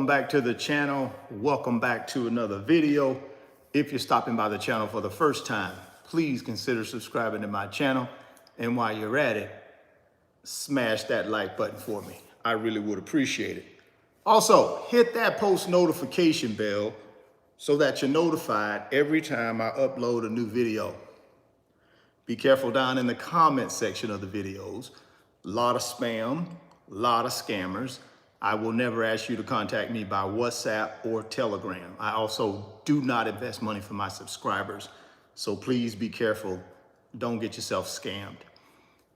back to the channel. Welcome back to another video. If you're stopping by the channel for the first time, please consider subscribing to my channel. And while you're at it, smash that like button for me. I really would appreciate it. Also, hit that post notification bell so that you're notified every time I upload a new video. Be careful down in the comment section of the videos. A lot of spam, a lot of scammers. I will never ask you to contact me by WhatsApp or Telegram. I also do not invest money for my subscribers. So please be careful. Don't get yourself scammed.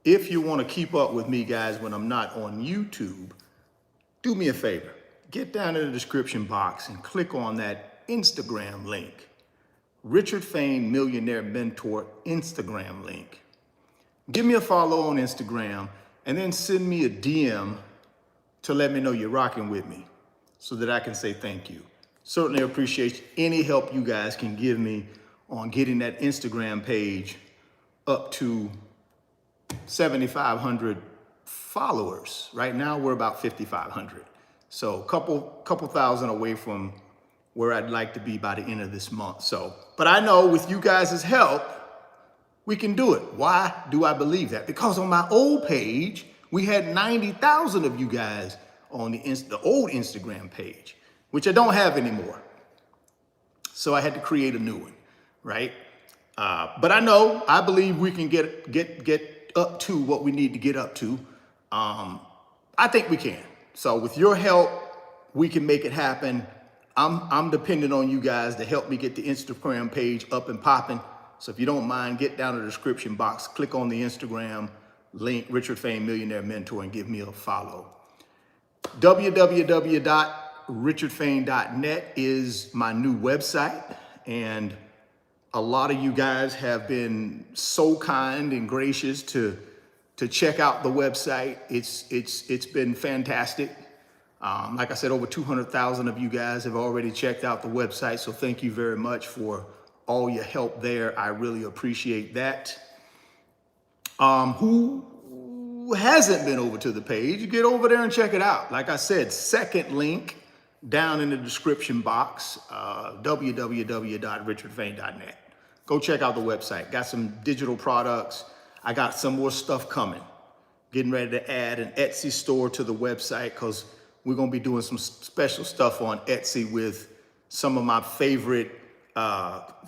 If you want to keep up with me, guys, when I'm not on YouTube, do me a favor. Get down in the description box and click on that Instagram link. Richard Fain Millionaire Mentor Instagram link. Give me a follow on Instagram and then send me a DM to let me know you're rocking with me so that I can say thank you. Certainly appreciate any help you guys can give me on getting that Instagram page up to 7,500 followers. Right now we're about 5,500. So a couple thousand away from where I'd like to be by the end of this month. But I know with you guys' help, we can do it. Why do I believe that? Because on my old page, we had 90,000 of you guys on the old Instagram page, which I don't have anymore. So I had to create a new one, right? But I believe we can get up to what we need to get up to. I think we can. So with your help, we can make it happen. I'm dependent on you guys to help me get the Instagram page up and popping. So if you don't mind, get down in the description box, click on the Instagram link, Richard Fain Millionaire Mentor, and give me a follow. www.richardfain.net is my new website. And a lot of you guys have been so kind and gracious to check out the website. It's been fantastic. Like I said, over 200,000 of you guys have already checked out the website. So thank you very much for all your help there. I really appreciate that. Who hasn't been over to the page, get over there and check it out. Like I said, second link down in the description box, www.richardfain.net. Go check out the website. Got some digital products. I got some more stuff coming. Getting ready to add an Etsy store to the website because we're going to be doing some special stuff on Etsy with some of my favorite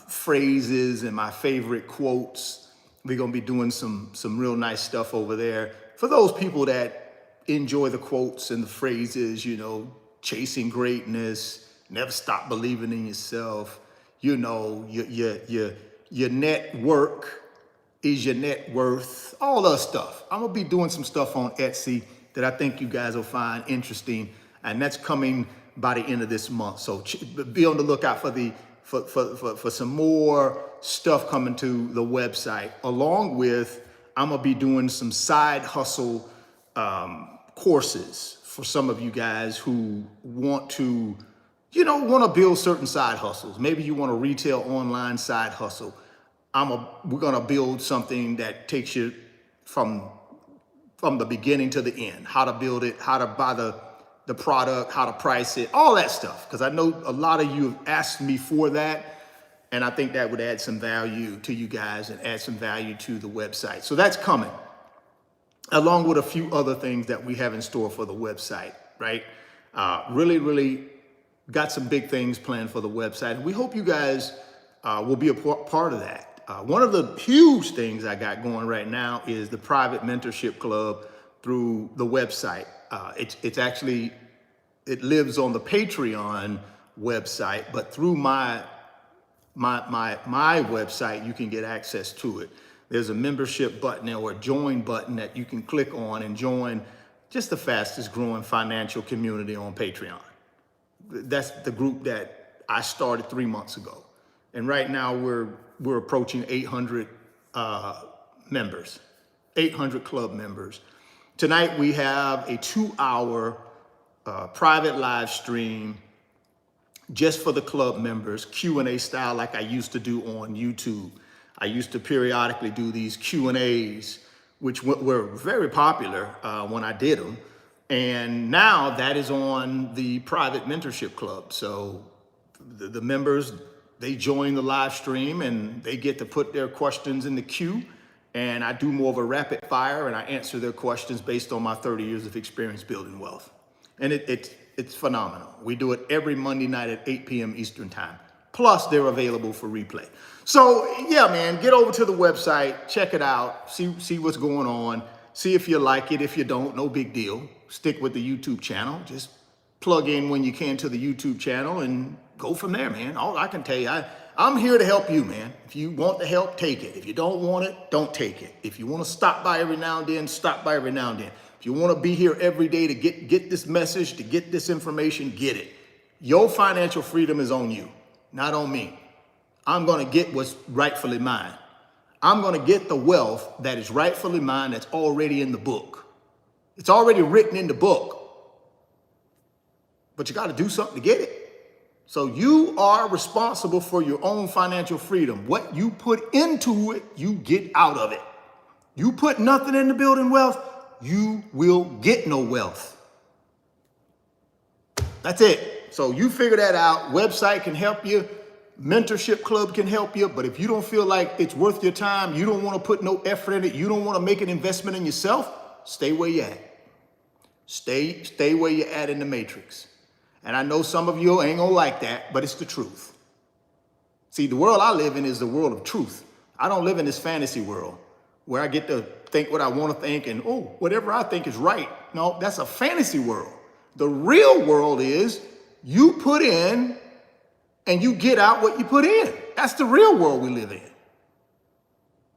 phrases and my favorite quotes. We're going to be doing some real nice stuff over there. For those people that enjoy the quotes and the phrases, you know, chasing greatness, never stop believing in yourself, you know, your network is your net worth, all that stuff. I'm going to be doing some stuff on Etsy that I think you guys will find interesting. And that's coming by the end of this month. So be on the lookout for some more stuff coming to the website. Along with, I'm gonna be doing some side hustle courses for some of you guys who want to, build certain side hustles. Maybe you want a retail online side hustle. We're gonna build something that takes you from the beginning to the end. How to build it, how to buy the product, how to price it, all that stuff. Because I know a lot of you have asked me for that. And I think that would add some value to you guys and add some value to the website. So that's coming, along with a few other things that we have in store for the website, right? Really got some big things planned for the website. We hope you guys will be a part of that. One of the huge things I got going right now is the private mentorship club through the website. It lives on the Patreon website, but through my website, you can get access to it. There's a membership button or a join button that you can click on and join just the fastest growing financial community on Patreon. That's the group that I started 3 months ago. And right now we're approaching 800 members, 800 club members. Tonight we have a 2-hour private live stream just for the club members, Q&A style like I used to do on YouTube. I used to periodically do these Q&As, which were very popular when I did them. And now that is on the private mentorship club. So the members, they join the live stream and they get to put their questions in the queue. And I do more of a rapid fire and I answer their questions based on my 30 years of experience building wealth. And it's phenomenal. We do it every Monday night at 8 p.m. Eastern time. Plus they're available for replay. So yeah, man, get over to the website, check it out, see what's going on, see if you like it. If you don't, no big deal. Stick with the YouTube channel. Just plug in when you can to the YouTube channel and go from there, man. All I can tell you, I'm here to help you, man. If you want the help, take it. If you don't want it, don't take it. If you want to stop by every now and then, stop by every now and then. If you want to be here every day to get this message, to get this information, get it. Your financial freedom is on you, not on me. I'm going to get what's rightfully mine. I'm going to get the wealth that is rightfully mine that's already in the book. It's already written in the book. But you got to do something to get it. So you are responsible for your own financial freedom. What you put into it, you get out of it. You put nothing into building wealth, you will get no wealth. That's it. So you figure that out. Website can help you. Mentorship club can help you. But if you don't feel like it's worth your time, you don't want to put no effort in it, you don't want to make an investment in yourself, stay where you at. Stay where you at in the matrix. And I know some of you ain't gonna like that, but it's the truth. See, the world I live in is the world of truth. I don't live in this fantasy world where I get to think what I want to think and, oh, whatever I think is right. No, that's a fantasy world. The real world is you put in and you get out what you put in. That's the real world we live in.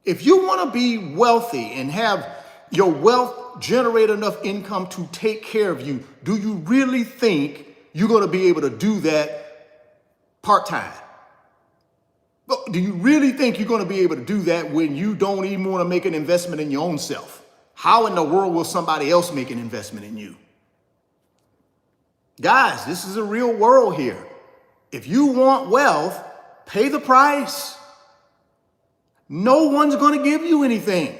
If you want to be wealthy and have your wealth generate enough income to take care of you, do you really think you're going to be able to do that part-time? Do you really think you're going to be able to do that when you don't even want to make an investment in your own self? How in the world will somebody else make an investment in you? Guys, this is a real world here. If you want wealth, pay the price. No one's going to give you anything.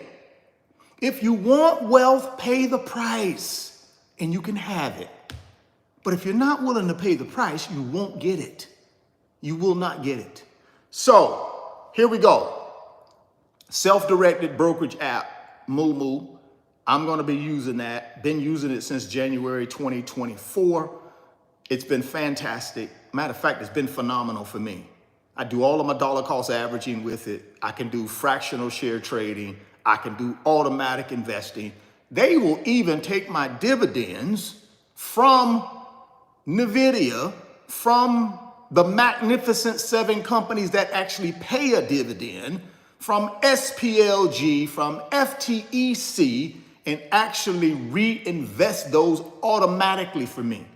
If you want wealth, pay the price and you can have it. But if you're not willing to pay the price, you won't get it. You will not get it. So here we go. Self-directed brokerage app, Moo. I'm going to be using that. Been using it since January 2024. It's been fantastic. Matter of fact, it's been phenomenal for me. I do all of my dollar cost averaging with it. I can do fractional share trading. I can do automatic investing. They will even take my dividends from Nvidia, from the Magnificent Seven companies that actually pay a dividend, from SPLG, from FTEC, and actually reinvest those automatically for me.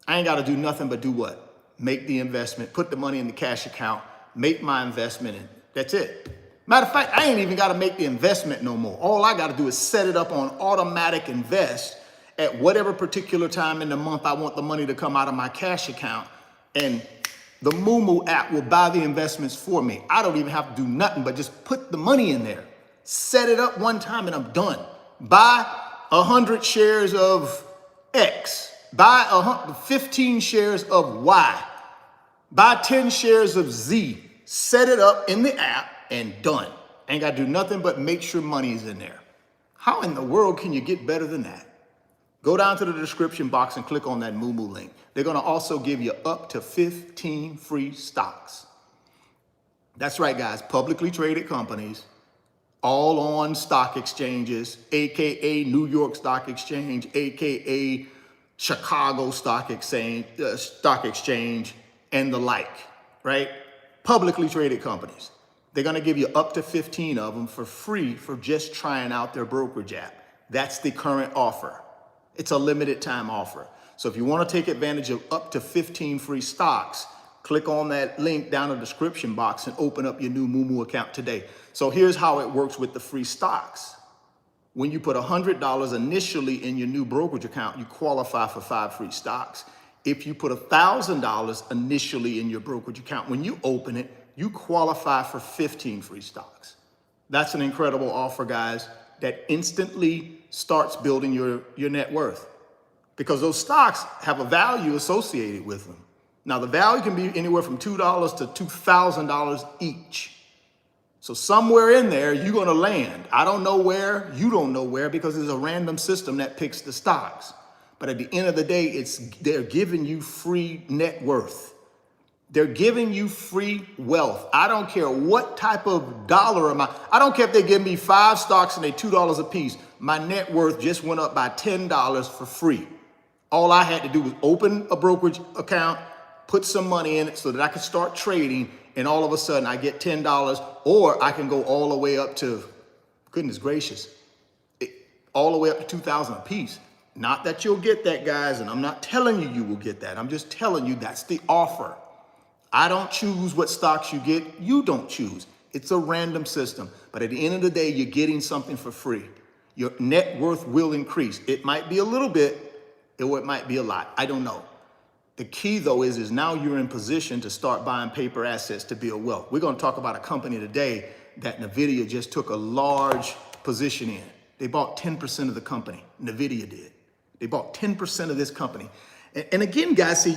I ain't got to do nothing but do what? Make the investment, put the money in the cash account, make my investment, and that's it. Matter of fact, I ain't even got to make the investment no more. All I got to do is set it up on automatic invest at whatever particular time in the month I want the money to come out of my cash account, and the Moo app will buy the investments for me. I don't even have to do nothing but just put the money in there, set it up one time, and I'm done. Buy 100 shares of X, buy 15 shares of Y, buy 10 shares of Z, set it up in the app, and done. Ain't got to do nothing but make sure money is in there. How in the world can you get better than that? Go down to the description box and click on that Moo link. They're going to also give you up to 15 free stocks. That's right, guys. Publicly traded companies, all on stock exchanges, AKA New York Stock Exchange, AKA Chicago Stock Exchange, and the like, right? Publicly traded companies. They're going to give you up to 15 of them for free for just trying out their brokerage app. That's the current offer. It's a limited time offer. So if you want to take advantage of up to 15 free stocks, click on that link down in the description box and open up your new Moo account today. So here's how it works with the free stocks. When you put $100 initially in your new brokerage account, you qualify for 5 free stocks. If you put $1,000 initially in your brokerage account, when you open it, you qualify for 15 free stocks. That's an incredible offer, guys. that instantly starts building your net worth, because those stocks have a value associated with them. Now, the value can be anywhere from $2 to $2,000 each. So somewhere in there, you're going to land. I don't know where, you don't know where, because it's a random system that picks the stocks. But at the end of the day, they're giving you free net worth. They're giving you free wealth. I don't care what type of dollar amount. I don't care if they give me 5 stocks and they're $2 a piece. My net worth just went up by $10 for free. All I had to do was open a brokerage account, put some money in it so that I could start trading, and all of a sudden I get $10, or I can go all the way up to, goodness gracious, all the way up to 2,000 a piece. Not that you'll get that, guys, and I'm not telling you you will get that. I'm just telling you that's the offer. I don't choose what stocks you get. You don't choose. It's a random system. But at the end of the day, you're getting something for free. Your net worth will increase. It might be a little bit, or it might be a lot. I don't know. The key, though, is now you're in position to start buying paper assets to build wealth. We're going to talk about a company today that Nvidia just took a large position in. They bought 10% of the company. Nvidia did. They bought 10% of this company. And again, guys, see,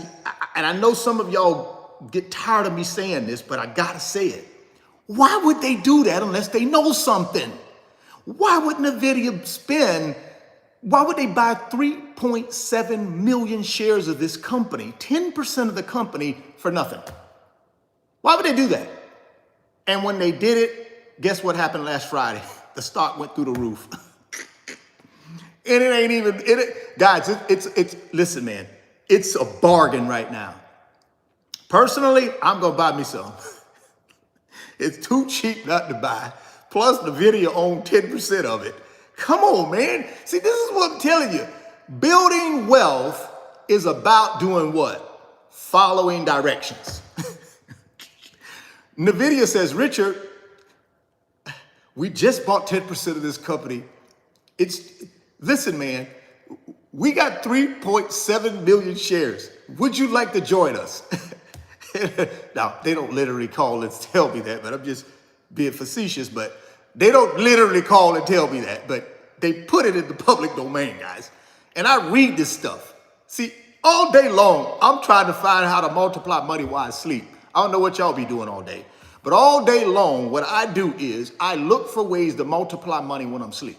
and I know some of y'all get tired of me saying this, but I got to say it. Why would they do that unless they know something? Why would Nvidia why would they buy 3.7 million shares of this company, 10% of the company, for nothing? Why would they do that? And when they did it, guess what happened last Friday? The stock went through the roof. And it ain't even, guys, listen, man, it's a bargain right now. Personally, I'm going to buy me some. It's too cheap not to buy. Plus, Nvidia owns 10% of it. Come on, man. See, this is what I'm telling you. Building wealth is about doing what? Following directions. Nvidia says, Richard, we just bought 10% of this company. Listen, man, we got 3.7 million shares. Would you like to join us? Now, they don't literally call and tell me that, but I'm just being facetious, but they don't literally call and tell me that, but they put it in the public domain, guys. And I read this stuff. See, all day long, I'm trying to find how to multiply money while I sleep. I don't know what y'all be doing all day, but all day long, what I do is I look for ways to multiply money when I'm asleep.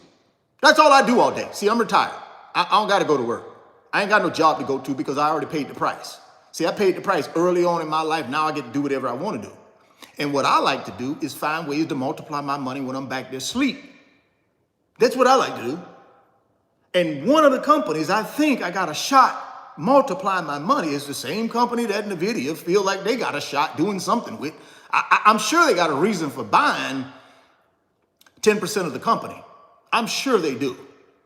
That's all I do all day. See, I'm retired. I don't got to go to work. I ain't got no job to go to because I already paid the price. See, I paid the price early on in my life. Now I get to do whatever I want to do. And what I like to do is find ways to multiply my money when I'm back there asleep. That's what I like to do. And one of the companies I think I got a shot multiplying my money is the same company that Nvidia feel like they got a shot doing something with. I'm sure they got a reason for buying 10% of the company. I'm sure they do.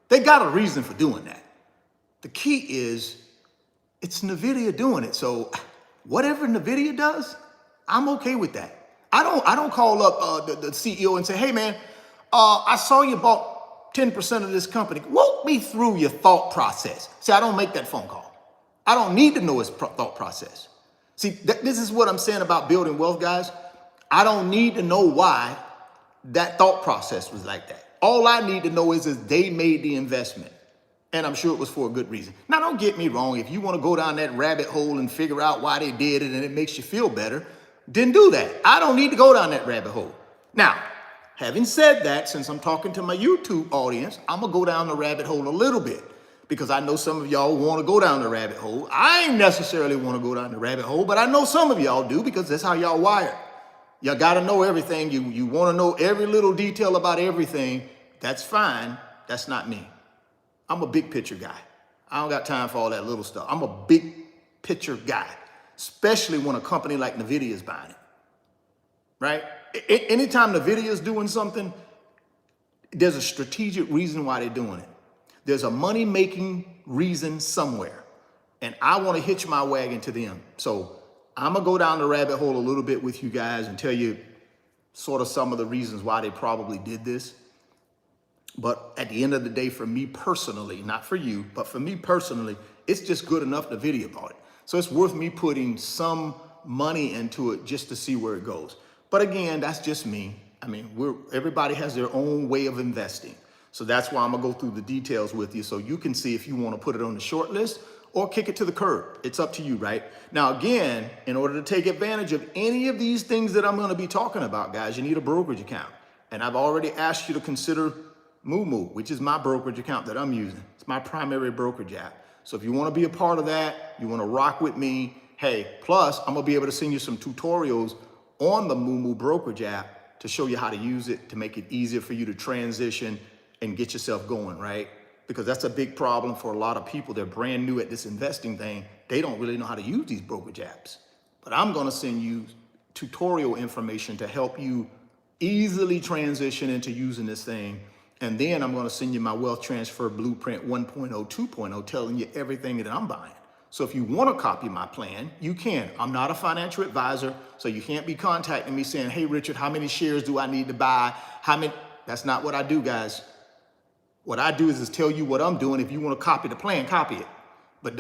They got a reason for doing that. The key is it's Nvidia doing it. So whatever Nvidia does, I'm okay with that. I don't call up the CEO and say, hey man, I saw you bought 10% of this company. Walk me through your thought process. See, I don't make that phone call. I don't need to know his thought process. See, this is what I'm saying about building wealth, guys. I don't need to know why that thought process was like that. All I need to know is they made the investment. And I'm sure it was for a good reason. Now, don't get me wrong. If you want to go down that rabbit hole and figure out why they did it and it makes you feel better, then do that. I don't need to go down that rabbit hole. Now, having said that, since I'm talking to my YouTube audience, I'm going to go down the rabbit hole a little bit because I know some of y'all want to go down the rabbit hole. I ain't necessarily want to go down the rabbit hole, but I know some of y'all do because that's how y'all wired. Y'all got to know everything. You want to know every little detail about everything. That's fine. That's not me. I'm a big picture guy. I don't got time for all that little stuff. I'm a big picture guy, especially when a company like Nvidia is buying it, right? Anytime Nvidia is doing something, there's a strategic reason why they're doing it. There's a money-making reason somewhere, and I want to hitch my wagon to them. So I'm going to go down the rabbit hole a little bit with you guys and tell you sort of some of the reasons why they probably did this. But at the end of the day, for me personally, not for you, but for me personally, it's just good enough Nvidia bought it. So it's worth me putting some money into it just to see where it goes. But again, that's just me. I mean, everybody has their own way of investing. So that's why I'm gonna go through the details with you so you can see if you wanna put it on the short list or kick it to the curb. It's up to you, right? Now, again, in order to take advantage of any of these things that I'm gonna be talking about, guys, you need a brokerage account. And I've already asked you to consider Moo, which is my brokerage account that I'm using. It's my primary brokerage app. So if you wanna be a part of that, you wanna rock with me, hey, plus I'm gonna be able to send you some tutorials on the Moo brokerage app to show you how to use it, to make it easier for you to transition and get yourself going, right? Because that's a big problem for a lot of people. They're brand new at this investing thing. They don't really know how to use these brokerage apps. But I'm gonna send you tutorial information to help you easily transition into using this thing. And then I'm gonna send you my wealth transfer blueprint 1.0, 2.0, telling you everything that I'm buying. So if you wanna copy my plan, you can. I'm not a financial advisor, so you can't be contacting me saying, hey, Richard, how many shares do I need to buy? That's not what I do, guys. What I do is tell you what I'm doing. If you want to copy the plan, copy it. But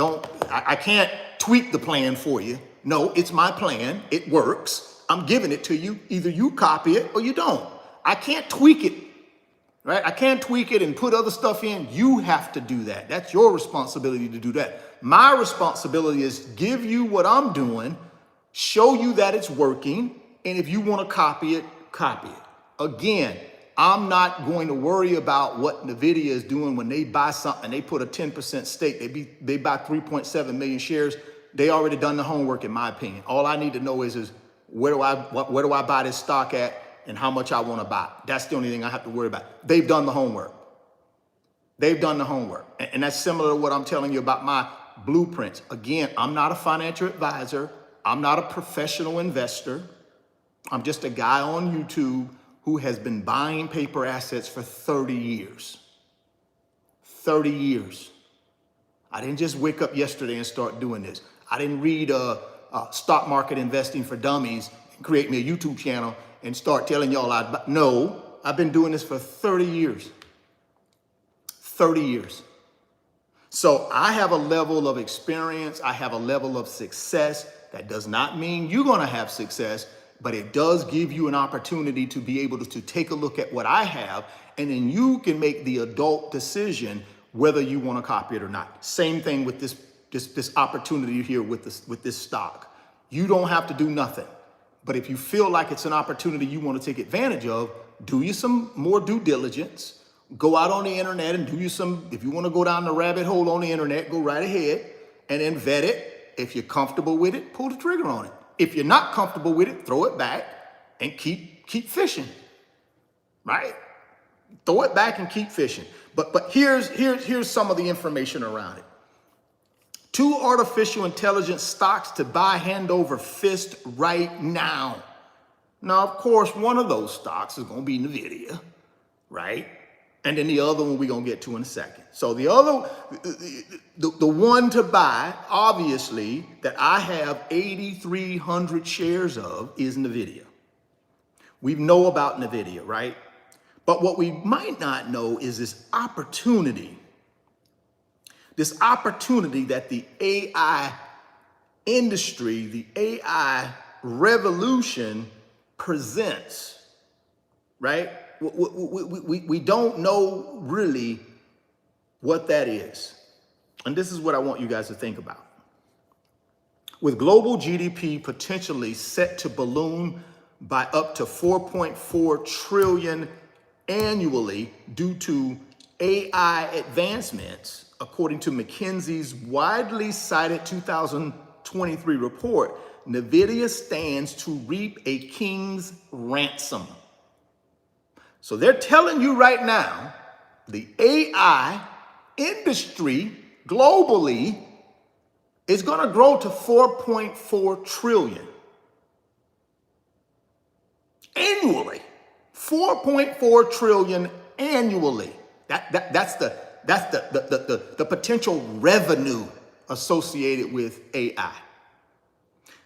I can't tweak the plan for you. No, it's my plan. It works. I'm giving it to you. Either you copy it or you don't. I can't tweak it, right? I can't tweak it and put other stuff in. You have to do that. That's your responsibility to do that. My responsibility is give you what I'm doing, show you that it's working, and if you want to copy it, copy it. Again, I'm not going to worry about what Nvidia is doing when they buy something. They put a 10% stake. They buy 3.7 million shares. They already done the homework, in my opinion. All I need to know is where do I buy this stock at and how much I want to buy. That's the only thing I have to worry about. They've done the homework. They've done the homework. And that's similar to what I'm telling you about my blueprints. Again, I'm not a financial advisor. I'm not a professional investor. I'm just a guy on YouTube who has been buying paper assets for 30 years. 30 years. I didn't just wake up yesterday and start doing this. I didn't read Stock Market Investing for Dummies and create me a YouTube channel and start telling y'all no, I've been doing this for 30 years. 30 years. So I have a level of experience. I have a level of success. That does not mean you're gonna have success, but it does give you an opportunity to be able to take a look at what I have, and then you can make the adult decision whether you want to copy it or not. Same thing with this opportunity here with this stock. You don't have to do nothing, but if you feel like it's an opportunity you want to take advantage of, do you some more due diligence. Go out on the internet and if you want to go down the rabbit hole on the internet, go right ahead and then vet it. If you're comfortable with it, pull the trigger on it. If you're not comfortable with it, throw it back and keep fishing, right? Throw it back and keep fishing. But here's some of the information around it. 2 artificial intelligence stocks to buy hand over fist right now. Now, of course, one of those stocks is going to be Nvidia, right? And then the other one we're going to get to in a second. So the one to buy, obviously, that I have 8,300 shares of is Nvidia. We know about Nvidia, right? But what we might not know is this opportunity that the AI industry, the AI revolution presents, right? We don't know really what that is. And this is what I want you guys to think about. With global GDP potentially set to balloon by up to 4.4 trillion annually due to AI advancements, according to McKinsey's widely cited 2023 report, Nvidia stands to reap a king's ransom. So they're telling you right now, the AI industry globally is going to grow to 4.4 trillion annually. 4.4 trillion annually. That's the potential revenue associated with AI.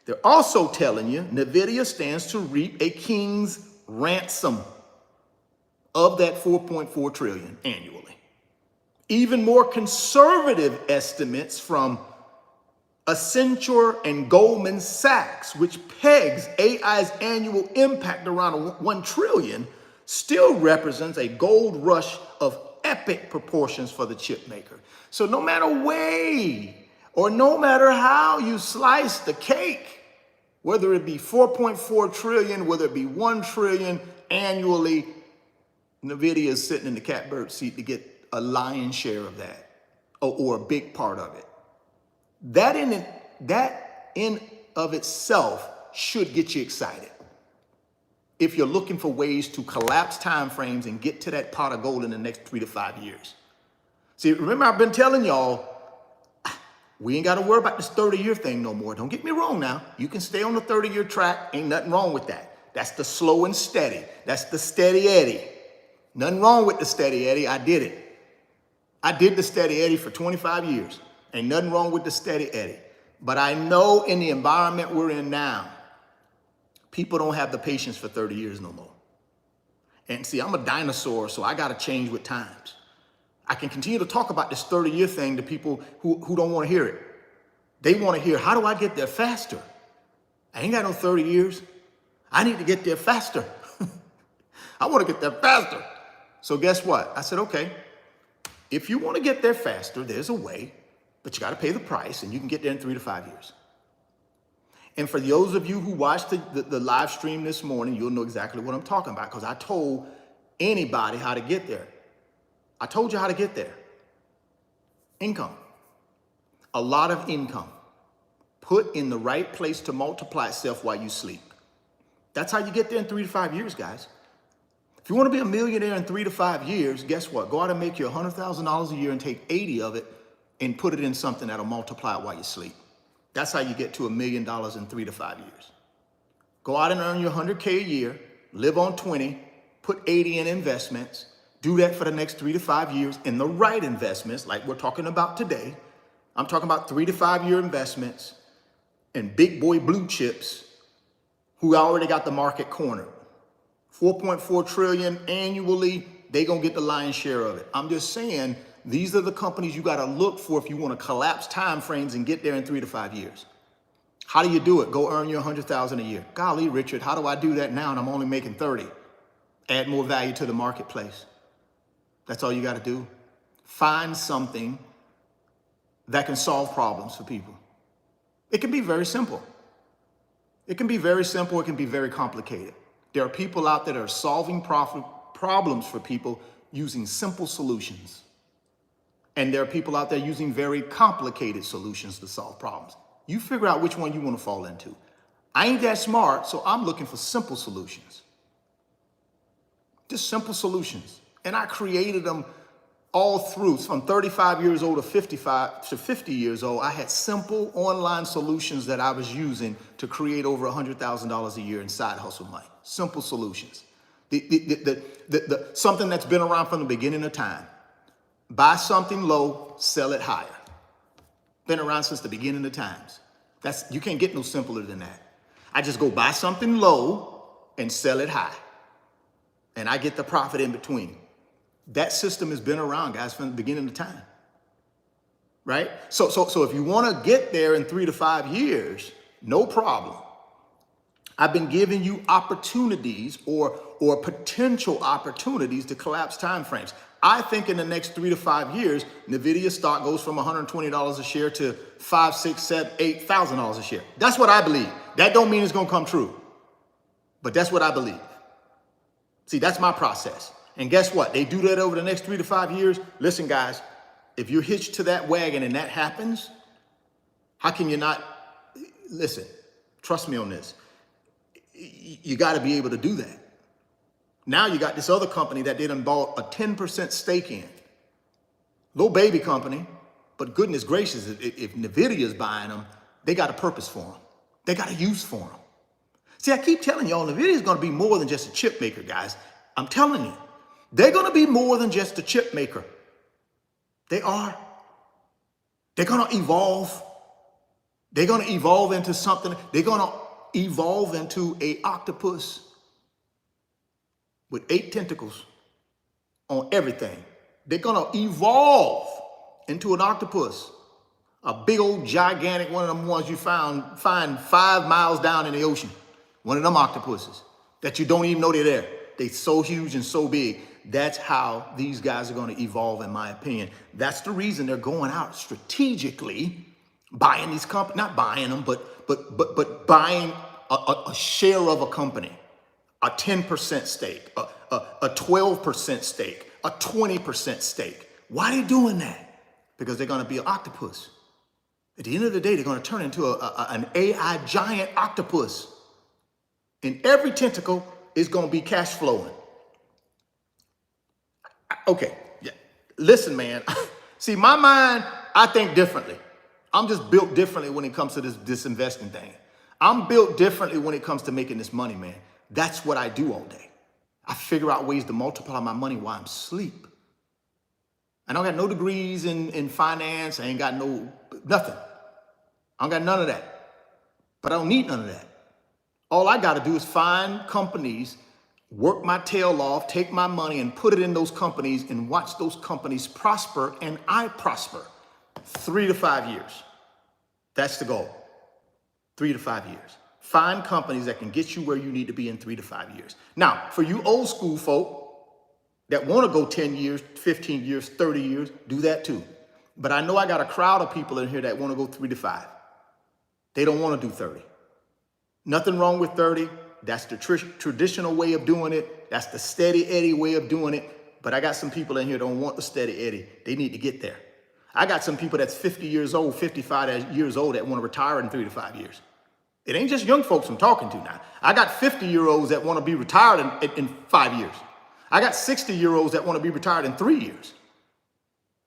They're also telling you Nvidia stands to reap a king's ransom of that 4.4 trillion annually. Even more conservative estimates from Accenture and Goldman Sachs, which pegs AI's annual impact around 1 trillion, still represents a gold rush of epic proportions for the chip maker. So no matter way or no matter how you slice the cake, whether it be 4.4 trillion, whether it be 1 trillion annually, Nvidia is sitting in the catbird seat to get a lion's share of that, or a big part of it. That in of itself should get you excited. If you're looking for ways to collapse time frames and get to that pot of gold in the next 3 to 5 years. See, remember I've been telling y'all, we ain't got to worry about this 30-year thing no more. Don't get me wrong now. You can stay on the 30-year track. Ain't nothing wrong with that. That's the slow and steady. That's the steady Eddie. Nothing wrong with the steady Eddie. I did it. I did the steady Eddie for 25 years. Ain't nothing wrong with the steady Eddie. But I know in the environment we're in now, people don't have the patience for 30 years no more. And see, I'm a dinosaur, so I got to change with times. I can continue to talk about this 30-year thing to people who don't want to hear it. They want to hear, how do I get there faster? I ain't got no 30 years. I need to get there faster. I want to get there faster. So guess what? I said, okay, if you want to get there faster, there's a way, but you got to pay the price, and you can get there in 3 to 5 years. And for those of you who watched the live stream this morning, you'll know exactly what I'm talking about, because I told anybody how to get there. I told you how to get there. Income. A lot of income. Put in the right place to multiply itself while you sleep. That's how you get there in 3 to 5 years, guys. If you want to be a millionaire in 3 to 5 years, guess what? Go out and make you $100,000 a year and take 80 of it and put it in something that'll multiply it while you sleep. That's how you get to $1 million in 3 to 5 years. Go out and earn your 100K a year, live on 20, put 80 in investments, do that for the next 3 to 5 years in the right investments, like we're talking about today. I'm talking about 3 to 5 year investments and big boy blue chips who already got the market cornered. 4.4 trillion annually, they gonna get the lion's share of it. I'm just saying, these are the companies you gotta look for if you wanna collapse time frames and get there in 3 to 5 years. How do you do it? Go earn your 100,000 a year. Golly, Richard, how do I do that now and I'm only making 30? Add more value to the marketplace. That's all you gotta do. Find something that can solve problems for people. It can be very simple. It can be very simple, it can be very complicated. There are people out there that are solving problems for people using simple solutions. And there are people out there using very complicated solutions to solve problems. You figure out which one you want to fall into. I ain't that smart, so I'm looking for simple solutions. Just simple solutions. And I created them all through. From 35 years old to 50 years old, I had simple online solutions that I was using to create over $100,000 a year in side hustle money. Simple solutions. Something that's been around from the beginning of time. Buy something low, sell it higher. Been around since the beginning of times. You can't get no simpler than that. I just go buy something low and sell it high. And I get the profit in between. That system has been around, guys, from the beginning of time. Right? So if you want to get there in 3 to 5 years, no problem. I've been giving you opportunities or potential opportunities to collapse time frames. I think in the next 3 to 5 years, Nvidia stock goes from $120 a share to $5,000, $6,000, $7,000, $8,000 a share. That's what I believe. That don't mean it's going to come true, but that's what I believe. See, that's my process. And guess what? They do that over the next 3 to 5 years. Listen, guys, if you're hitched to that wagon and that happens, how can you not? Listen, trust me on this. You got to be able to do that. Now you got this other company that they done bought a 10% stake in. Little baby company, but goodness gracious, if Nvidia is buying them, they got a purpose for them. They got a use for them. See, I keep telling y'all, Nvidia is going to be more than just a chip maker, guys. I'm telling you, they're going to be more than just a chip maker. They are. They're going to evolve. They're going to evolve into something. They're going to evolve into an octopus with 8 tentacles on everything. They're going to evolve into an octopus, a big old gigantic one of them ones you find 5 miles down in the ocean, one of them octopuses that you don't even know they're there. They so huge and so big. That's how these guys are going to evolve, in my opinion. That's the reason they're going out strategically, buying these companies, not buying them, but buying a share of a company, a 10% stake, a 12% stake, a 20% stake. Why are they doing that? Because they're going to be an octopus. At the end of the day, they're going to turn into an AI giant octopus. And every tentacle is going to be cash flowing. Okay, yeah. Listen, man. See, my mind, I think differently. I'm just built differently when it comes to this investing thing. I'm built differently when it comes to making this money, man. That's what I do all day. I figure out ways to multiply my money while I'm asleep. I don't got no degrees in finance. I ain't got nothing. I don't got none of that. But I don't need none of that. All I got to do is find companies, work my tail off, take my money and put it in those companies and watch those companies prosper, and I prosper. 3 to 5 years. That's the goal. 3 to 5 years. Find companies that can get you where you need to be in 3 to 5 years. Now, for you old school folk that want to go 10 years, 15 years, 30 years, do that too. But I know I got a crowd of people in here that want to go 3 to 5. They don't want to do 30. Nothing wrong with 30. That's the traditional way of doing it. That's the steady Eddie way of doing it. But I got some people in here that don't want the steady Eddie. They need to get there. I got some people that's 50 years old, 55 years old that want to retire in 3 to 5 years. It ain't just young folks I'm talking to now. I got 50-year-olds that want to be retired in 5 years. I got 60-year-olds that want to be retired in 3 years.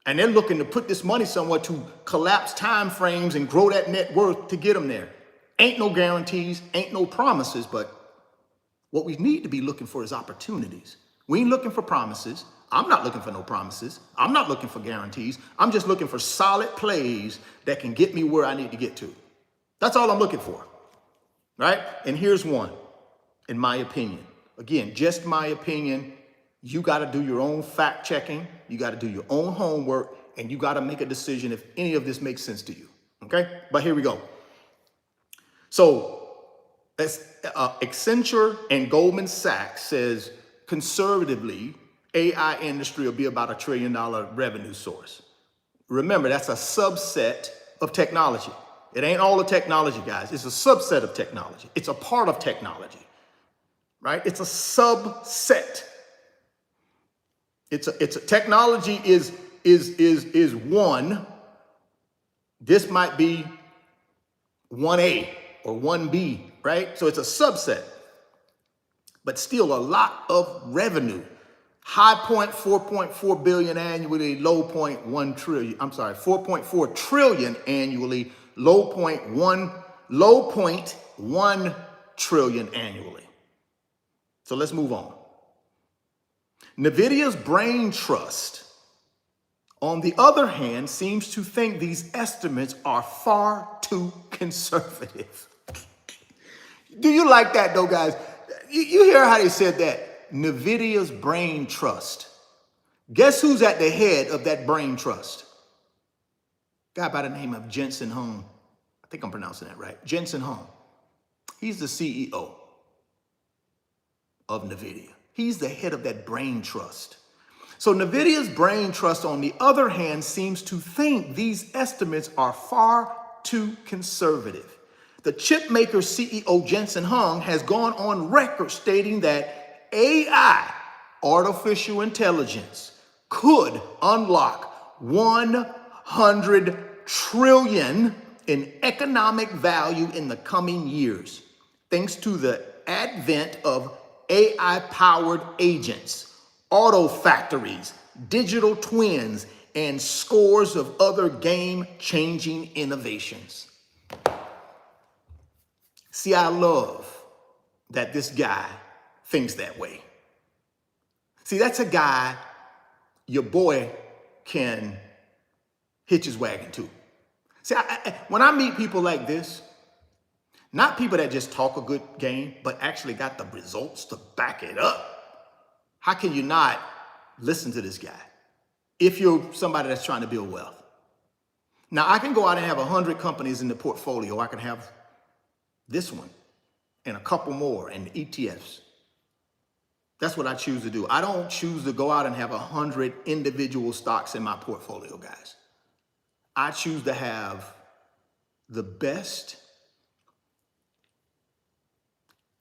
And they're looking to put this money somewhere to collapse time frames and grow that net worth to get them there. Ain't no guarantees, ain't no promises, but what we need to be looking for is opportunities. We ain't looking for promises. I'm not looking for no promises. I'm not looking for guarantees. I'm just looking for solid plays that can get me where I need to get to. That's all I'm looking for, right? And here's one, in my opinion. Again, just my opinion. You got to do your own fact checking. You got to do your own homework, and you got to make a decision if any of this makes sense to you, okay? But here we go. So Accenture and Goldman Sachs says conservatively, AI industry will be about $1 trillion revenue source. Remember, that's a subset of technology. It ain't all the technology, guys. It's a subset of technology. It's a part of technology, right? It's a subset. It's a technology is one. This might be 1A or 1B, right? So it's a subset, but still a lot of revenue. High point, 4.4 billion annually, low point 1 trillion. I'm sorry, 4.4 trillion annually, low point 1 trillion annually. So let's move on. Nvidia's brain trust, on the other hand, seems to think these estimates are far too conservative. Do you like that though, guys? You hear how they said that? Nvidia's brain trust. Guess who's at the head of that brain trust? Guy by the name of Jensen Huang. I think I'm pronouncing that right. Jensen Huang. He's the CEO of Nvidia. He's the head of that brain trust. So Nvidia's brain trust, on the other hand, seems to think these estimates are far too conservative. The chip maker CEO Jensen Huang has gone on record stating that AI, artificial intelligence, could unlock 100 trillion in economic value in the coming years, thanks to the advent of AI-powered agents, auto factories, digital twins, and scores of other game-changing innovations. See, I love that this guy thinks that way. See, that's a guy your boy can hitch his wagon to. See, when I meet people like this, not people that just talk a good game, but actually got the results to back it up, how can you not listen to this guy if you're somebody that's trying to build wealth? Now, I can go out and have 100 companies in the portfolio. I can have this one and a couple more and ETFs. That's what I choose to do. I don't choose to go out and have 100 individual stocks in my portfolio, guys. I choose to have the best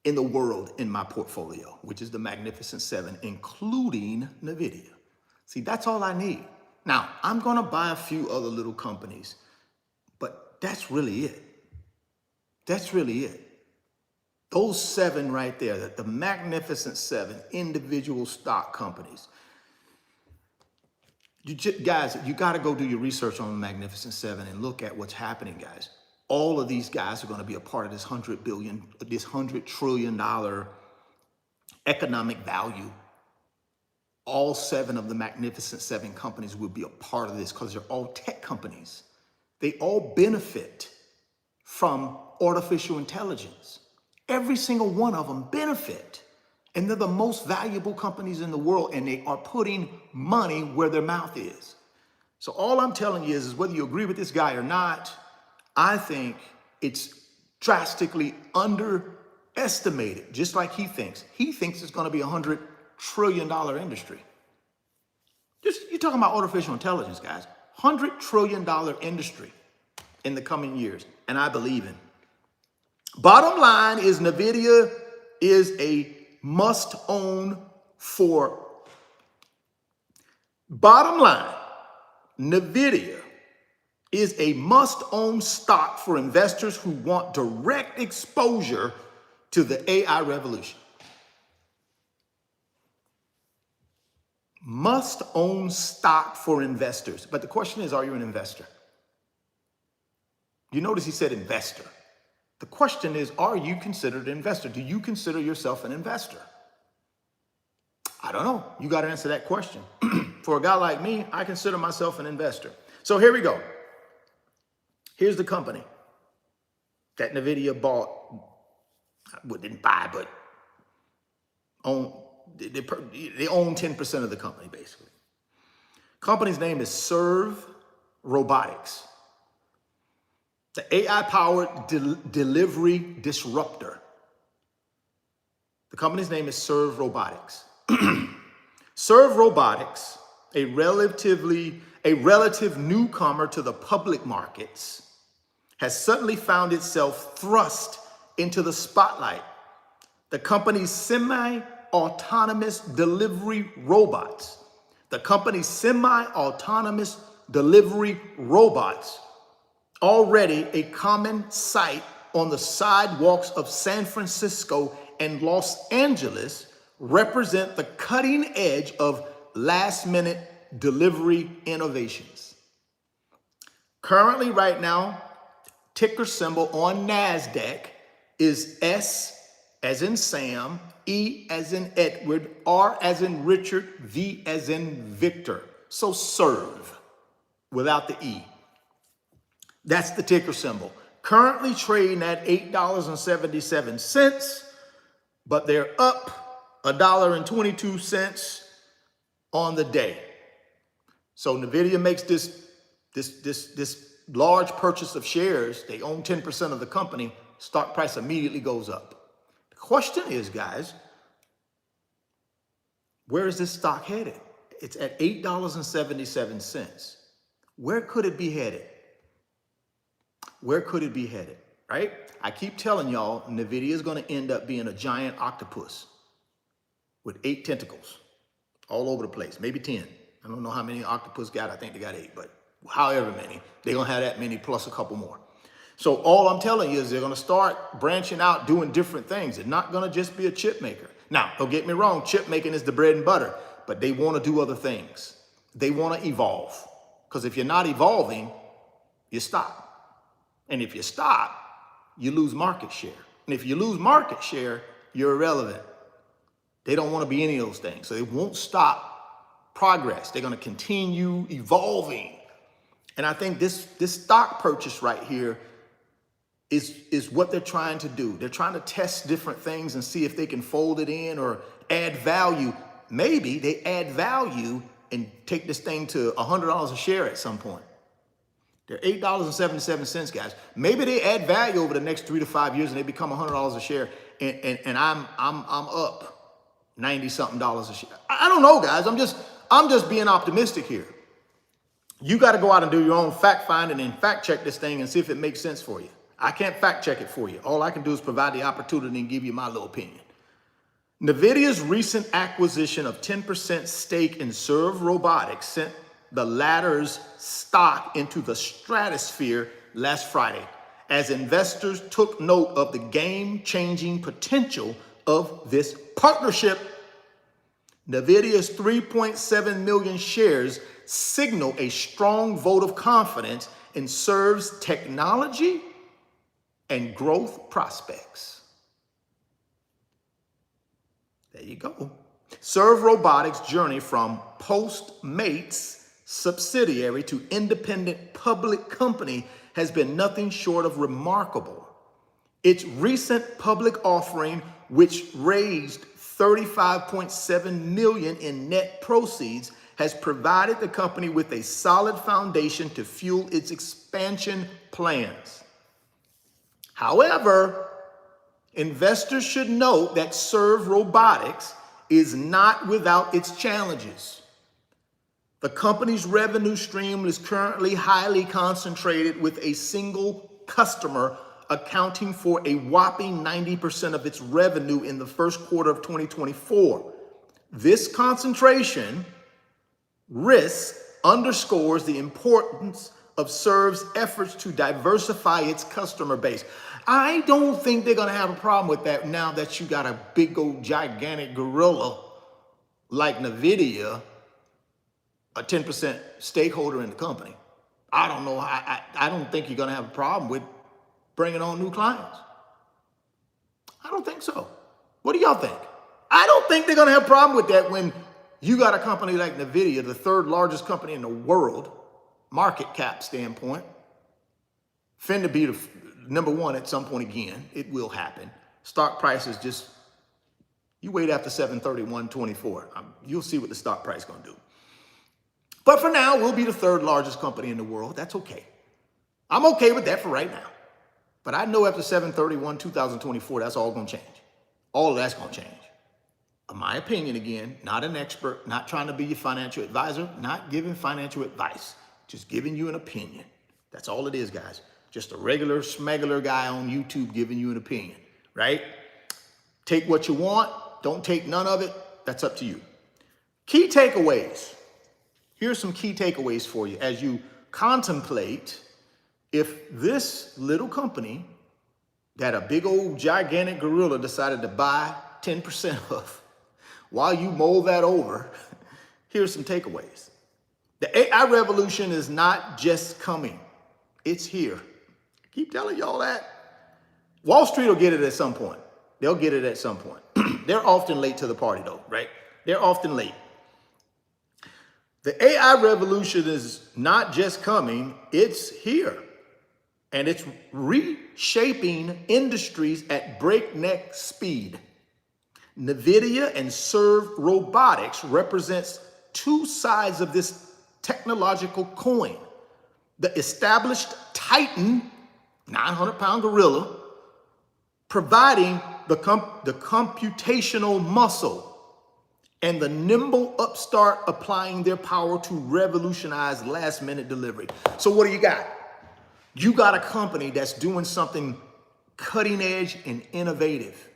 in the world in my portfolio, which is the Magnificent Seven, including Nvidia. See, that's all I need. Now, I'm gonna buy a few other little companies, but that's really it. That's really it. Those seven right there, the Magnificent Seven individual stock companies. Guys, you got to go do your research on the Magnificent Seven and look at what's happening, guys. All of these guys are going to be a part of this $100 trillion economic value. All seven of the Magnificent Seven companies will be a part of this because they're all tech companies. They all benefit from artificial intelligence. Every single one of them benefit. And they're the most valuable companies in the world, and they are putting money where their mouth is. So all I'm telling you is whether you agree with this guy or not, I think it's drastically underestimated, just like he thinks. He thinks it's going to be a $100 trillion industry. You're talking about artificial intelligence, guys. $100 trillion industry in the coming years, and I believe in. Bottom line is Nvidia is a must own for. Bottom line, Nvidia is a must own stock for investors who want direct exposure to the AI revolution. Must own stock for investors. But the question is, are you an investor? You notice he said investor. The question is, are you considered an investor? Do you consider yourself an investor? I don't know. You got to answer that question. For a guy like me, I consider myself an investor. So here we go. Here's the company that Nvidia bought. Well, didn't buy, but own. They own 10% of the company, basically. Company's name is Serve Robotics. The AI-powered delivery disruptor. The company's name is Serve Robotics. Serve Robotics, a relative newcomer to the public markets, has suddenly found itself thrust into the spotlight. The company's semi-autonomous delivery robots. The company's semi-autonomous delivery robots, already a common sight on the sidewalks of San Francisco and Los Angeles, represent the cutting edge of last-minute delivery innovations. Currently, right now, ticker symbol on NASDAQ is S as in Sam, E as in Edward, R as in Richard, V as in Victor. So Serve without the E. That's the ticker symbol. Currently trading at $8.77, but they're up $1.22 on the day. So Nvidia makes this large purchase of shares. They own 10% of the company. Stock price immediately goes up. The question is, guys, where is this stock headed? It's at $8.77. Where could it be headed? Where could it be headed, right? I keep telling y'all, Nvidia is going to end up being a giant octopus with 8 tentacles all over the place, maybe 10. I don't know how many octopus got. I think they got 8, but however many, they're going to have that many plus a couple more. So all I'm telling you is they're going to start branching out, doing different things. They're not going to just be a chip maker. Now, don't get me wrong, chip making is the bread and butter, but they want to do other things. They want to evolve, because if you're not evolving, you stop. And if you stop, you lose market share. And if you lose market share, you're irrelevant. They don't want to be any of those things. So they won't stop progress. They're going to continue evolving. And I think this stock purchase right here is what they're trying to do. They're trying to test different things and see if they can fold it in or add value. Maybe they add value and take this thing to $100 a share at some point. They're $8.77, guys. Maybe they add value over the next 3 to 5 years and they become $100 a share, and I'm up $90 something a share. I don't know, guys. I'm just being optimistic here. You got to go out and do your own fact finding and fact check this thing and see if it makes sense for you. I can't fact check it for you. All I can do is provide the opportunity and give you my little opinion. Nvidia's recent acquisition of 10% stake in Serve Robotics sent the latter's stock into the stratosphere last Friday, as investors took note of the game-changing potential of this partnership. Nvidia's 3.7 million shares signal a strong vote of confidence in Serve's technology and growth prospects. There you go. Serve Robotics' journey from Postmates subsidiary to independent public company has been nothing short of remarkable. Its recent public offering, which raised $35.7 million in net proceeds, has provided the company with a solid foundation to fuel its expansion plans. However, investors should note that Serve Robotics is not without its challenges. The company's revenue stream is currently highly concentrated, with a single customer accounting for a whopping 90% of its revenue in the first quarter of 2024. This concentration risk underscores the importance of Serve's efforts to diversify its customer base. I don't think they're going to have a problem with that now that you got a big old gigantic gorilla like Nvidia, a 10% stakeholder in the company. I don't know. I don't think you're going to have a problem with bringing on new clients. I don't think so. What do y'all think? I don't think they're going to have a problem with that when you got a company like Nvidia, the third largest company in the world, market cap standpoint, finna be the number one at some point again. It will happen. Stock price is just, you wait after 7/31/24. You'll see what the stock price is going to do. But for now, we'll be the third largest company in the world. That's okay. I'm okay with that for right now. But I know after 7/31/2024, that's all going to change. All of that's going to change. In my opinion, again, not an expert, not trying to be your financial advisor, not giving financial advice, just giving you an opinion. That's all it is, guys. Just a regular smuggler guy on YouTube giving you an opinion, right? Take what you want. Don't take none of it. That's up to you. Key takeaways. Here's some key takeaways for you as you contemplate if this little company that a big old gigantic gorilla decided to buy 10% of, while you mull that over, here's some takeaways. The AI revolution is not just coming, it's here. I keep telling y'all that. Wall Street will get it at some point. They'll get it at some point. They're often late to the party though, right? They're often late. The AI revolution is not just coming, it's here. And it's reshaping industries at breakneck speed. Nvidia and Serve Robotics represents two sides of this technological coin. The established titan, 900-pound gorilla, providing the computational muscle, and the nimble upstart applying their power to revolutionize last-minute delivery. So what do you got? You got a company that's doing something cutting edge and innovative,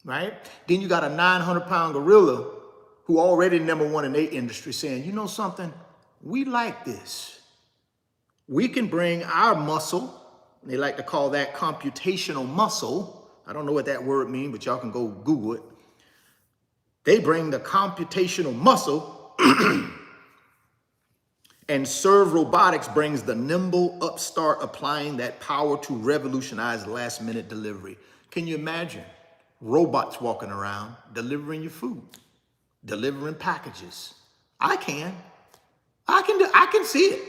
right? Then you got a 900-pound gorilla who already number one in their industry saying, you know something? We like this. We can bring our muscle, they like to call that computational muscle. I don't know what that word means, but y'all can go Google it. They bring the computational muscle and Serve Robotics brings the nimble upstart applying that power to revolutionize last minute delivery. Can you imagine robots walking around delivering your food, delivering packages? I can see it.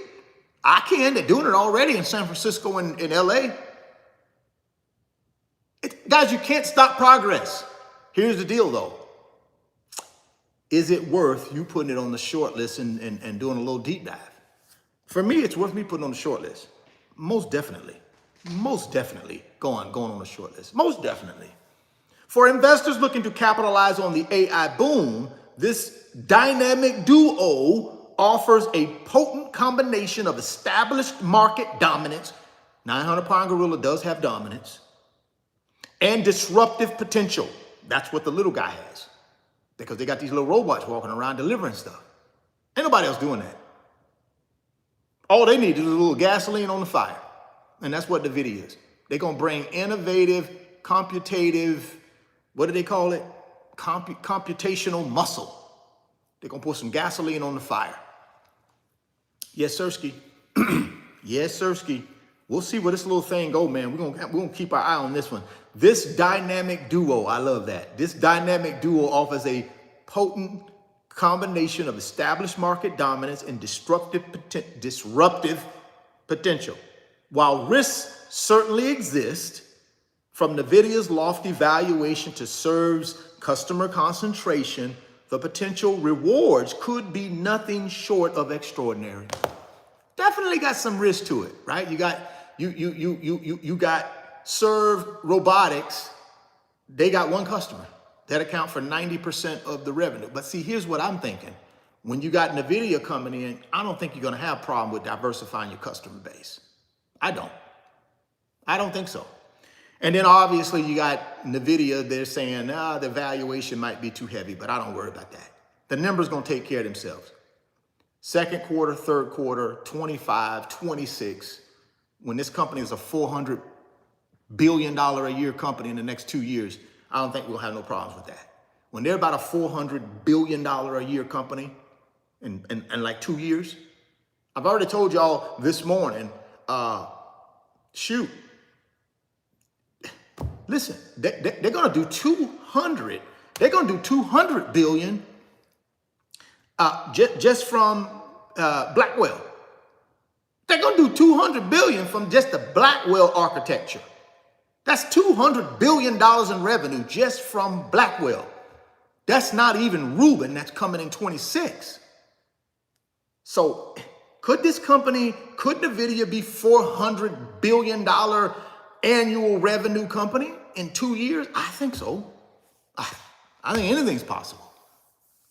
They're doing it already in San Francisco and in LA. Guys, you can't stop progress. Here's the deal though. Is it worth you putting it on the short list and doing a little deep dive? For me, it's worth me putting on the short list. Most definitely. Most definitely going on the short list. Most definitely. For investors looking to capitalize on the AI boom, this dynamic duo offers a potent combination of established market dominance. 900-pound gorilla does have dominance, and disruptive potential. That's what the little guy has, because they got these little robots walking around delivering stuff. Ain't nobody else doing that. All they need is a little gasoline on the fire. And that's what Nvidia is. They're going to bring innovative, computative, what do they call it? Computational muscle. They're going to put some gasoline on the fire. Yes, Sirski. Yes, Sirski. We'll see where this little thing go, man. We're gonna keep our eye on this one. This dynamic duo, I love that. This dynamic duo offers a potent combination of established market dominance and disruptive potential. While risks certainly exist, from Nvidia's lofty valuation to Serve's customer concentration, the potential rewards could be nothing short of extraordinary. Definitely got some risk to it, right? You got Serve Robotics. They got one customer that account for 90% of the revenue. But see, here's what I'm thinking. When you got Nvidia coming in, I don't think you're going to have a problem with diversifying your customer base. I don't think so. And then obviously you got Nvidia, they're saying, the valuation might be too heavy, but I don't worry about that. The numbers going to take care of themselves. Second quarter, third quarter, 25, 26, when this company is a $400 billion a year company in the next 2 years, I don't think we'll have no problems with that. When they're about a $400 billion a year company in like 2 years, I've already told y'all this morning, listen, they're going to do 200. They're going to do 200 billion just from Blackwell. They're going to do 200 billion from just the Blackwell architecture. That's $200 billion in revenue just from Blackwell. That's not even Rubin. That's coming in 26. So could Nvidia be $400 billion annual revenue company in 2 years? I think so. I think anything's possible.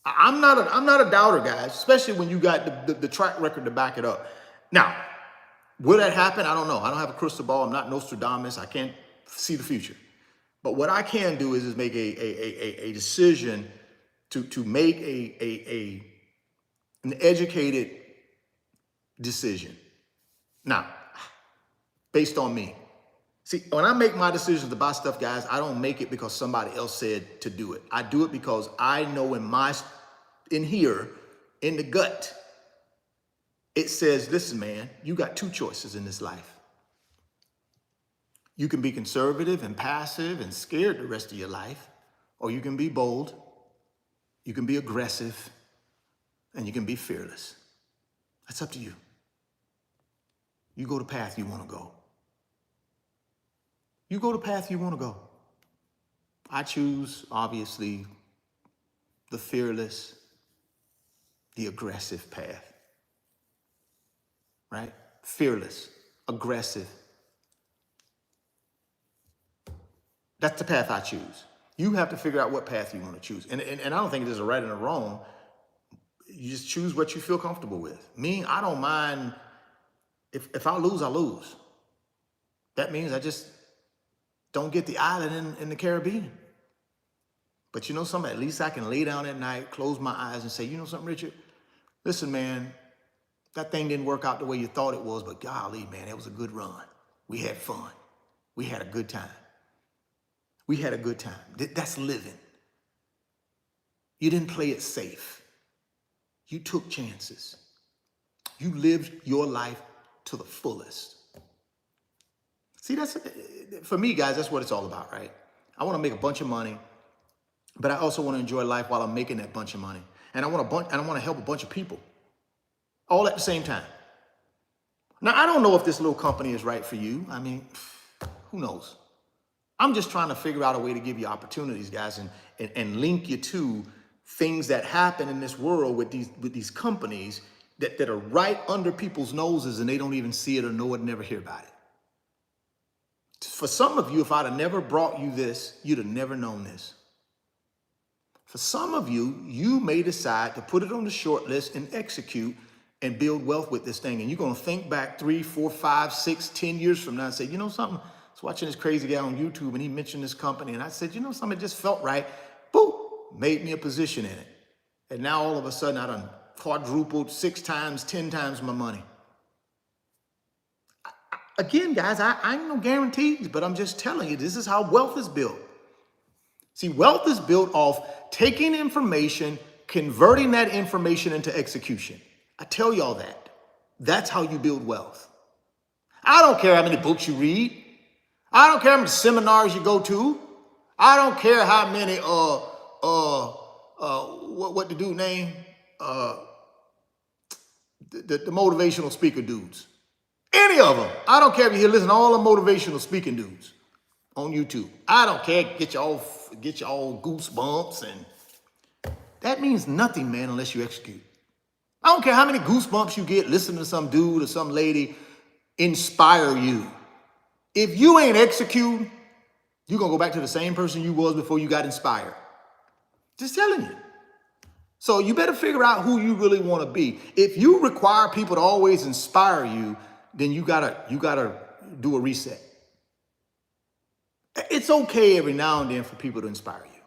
I'm not a doubter, guys, especially when you got the track record to back it up. Now, will that happen? I don't know. I don't have a crystal ball. I'm not Nostradamus. I can't see the future. But what I can do is make a decision to make an educated decision. Now, based on me. See, when I make my decisions to buy stuff, guys, I don't make it because somebody else said to do it. I do it because I know in here, in the gut, it says, listen, man, you got two choices in this life. You can be conservative and passive and scared the rest of your life, or you can be bold, you can be aggressive, and you can be fearless. That's up to you. You go the path you want to go. You go the path you want to go. I choose, obviously, the fearless, the aggressive path. Right? Fearless, aggressive. That's the path I choose. You have to figure out what path you want to choose. And I don't think there's a right and a wrong. You just choose what you feel comfortable with. Me, I don't mind. If I lose, I lose. That means I just don't get the island in the Caribbean. But you know something? At least I can lay down at night, close my eyes and say, you know something, Richard? Listen, man, that thing didn't work out the way you thought it was, but golly, man, it was a good run. We had fun. We had a good time. We had a good time. That's living. You didn't play it safe. You took chances. You lived your life to the fullest. See, for me, guys, that's what it's all about, right? I want to make a bunch of money, but I also want to enjoy life while I'm making that bunch of money. And I want to help a bunch of people all at the same time. Now, I don't know if this little company is right for you. I mean, who knows? I'm just trying to figure out a way to give you opportunities, guys, and link you to things that happen in this world with these companies that are right under people's noses and they don't even see it or know it, never hear about it. For some of you, if I'd have never brought you this, you'd have never known this. For some of you, you may decide to put it on the short list and execute and build wealth with this thing. And you're going to think back 3, 4, 5, 6, 10 years from now and say, you know something? I was watching this crazy guy on YouTube and he mentioned this company. And I said, you know something? It just felt right. Boop, made me a position in it. And now all of a sudden I done quadrupled 6 times, 10 times my money. Again, guys, I ain't no guarantees, but I'm just telling you, this is how wealth is built. See, wealth is built off taking information, converting that information into execution. I tell y'all that. That's how you build wealth. I don't care how many books you read. I don't care how many seminars you go to. I don't care how many, what the dude name? The motivational speaker dudes. Any of them. I don't care if you listen to all the motivational speaking dudes on YouTube. I don't care. Get you all goosebumps, and that means nothing, man, unless you execute. I don't care how many goosebumps you get listening to some dude or some lady inspire you. If you ain't executing, you're going to go back to the same person you was before you got inspired. Just telling you. So you better figure out who you really want to be. If you require people to always inspire you, then you gotta do a reset. It's okay every now and then for people to inspire you,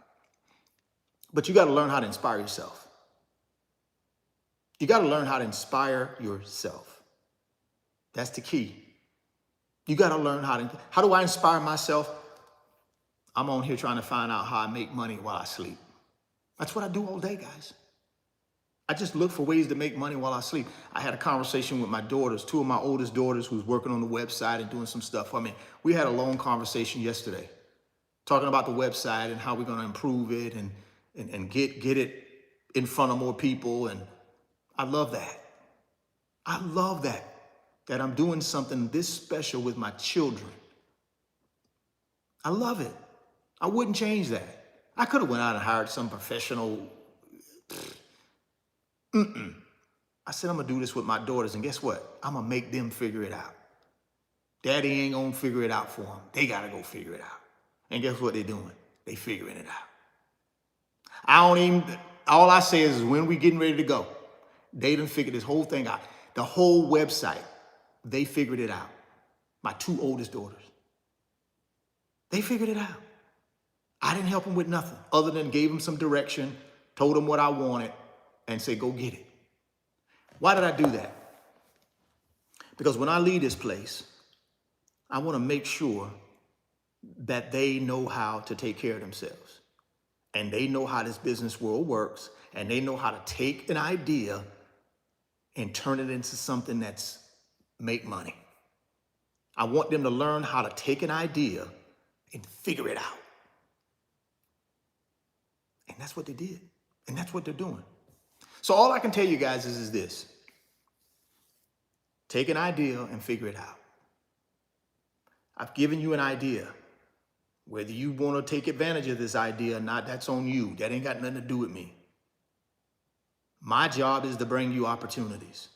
but you got to learn how to inspire yourself. You got to learn how to inspire yourself. That's the key. You got to learn how do I inspire myself? I'm on here trying to find out how I make money while I sleep. That's what I do all day, guys. I just look for ways to make money while I sleep. I had a conversation with my daughters, 2 of my oldest daughters who's working on the website and doing some stuff. I mean, we had a long conversation yesterday talking about the website and how we're going to improve it and get it in front of more people. And I love that. I love that I'm doing something this special with my children. I love it. I wouldn't change that. I could have went out and hired some professional. I said, I'm going to do this with my daughters, and guess what? I'm going to make them figure it out. Daddy ain't going to figure it out for them. They got to go figure it out. And guess what they're doing? They figuring it out. All I say is when we getting ready to go, they done figured this whole thing out. The whole website, they figured it out. My 2 oldest daughters. They figured it out. I didn't help them with nothing other than gave them some direction, told them what I wanted, and say, go get it. Why did I do that? Because when I leave this place, I want to make sure that they know how to take care of themselves. And they know how this business world works. And they know how to take an idea and turn it into something that's make money. I want them to learn how to take an idea and figure it out. And that's what they did. And that's what they're doing. So all I can tell you guys is this. Take an idea and figure it out. I've given you an idea. Whether you want to take advantage of this idea or not, that's on you. That ain't got nothing to do with me. My job is to bring you opportunities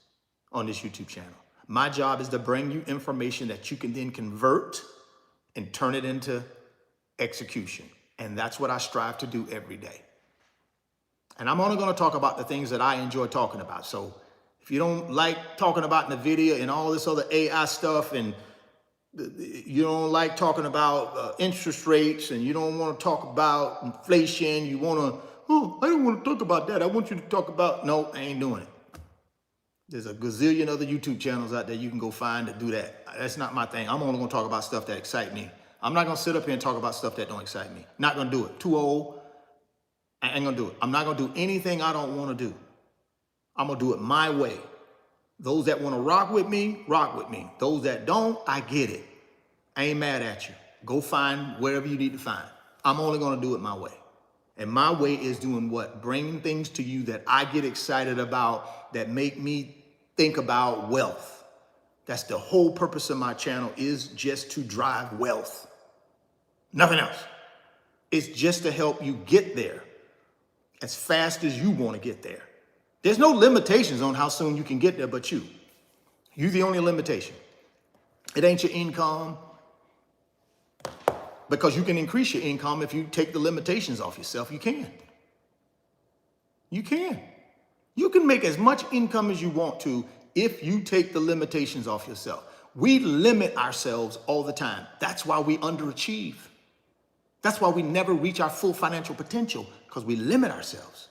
on this YouTube channel. My job is to bring you information that you can then convert and turn it into execution. And that's what I strive to do every day. And I'm only going to talk about the things that I enjoy talking about. So if you don't like talking about Nvidia and all this other AI stuff, and you don't like talking about interest rates, and you don't want to talk about inflation, you want to, I don't want to talk about that. I want you to talk about, no, I ain't doing it. There's a gazillion other YouTube channels out there you can go find to do that. That's not my thing. I'm only going to talk about stuff that excite me. I'm not going to sit up here and talk about stuff that don't excite me. Not going to do it. Too old. I ain't going to do it. I'm not going to do anything I don't want to do. I'm going to do it my way. Those that want to rock with me, rock with me. Those that don't, I get it. I ain't mad at you. Go find whatever you need to find. I'm only going to do it my way. And my way is doing what? Bringing things to you that I get excited about, that make me think about wealth. That's the whole purpose of my channel, is just to drive wealth. Nothing else. It's just to help you get there as fast as you want to get there. There's no limitations on how soon you can get there but you. You're the only limitation. It ain't your income. Because you can increase your income if you take the limitations off yourself. You can. You can. You can make as much income as you want to if you take the limitations off yourself. We limit ourselves all the time. That's why we underachieve. That's why we never reach our full financial potential, because we limit ourselves.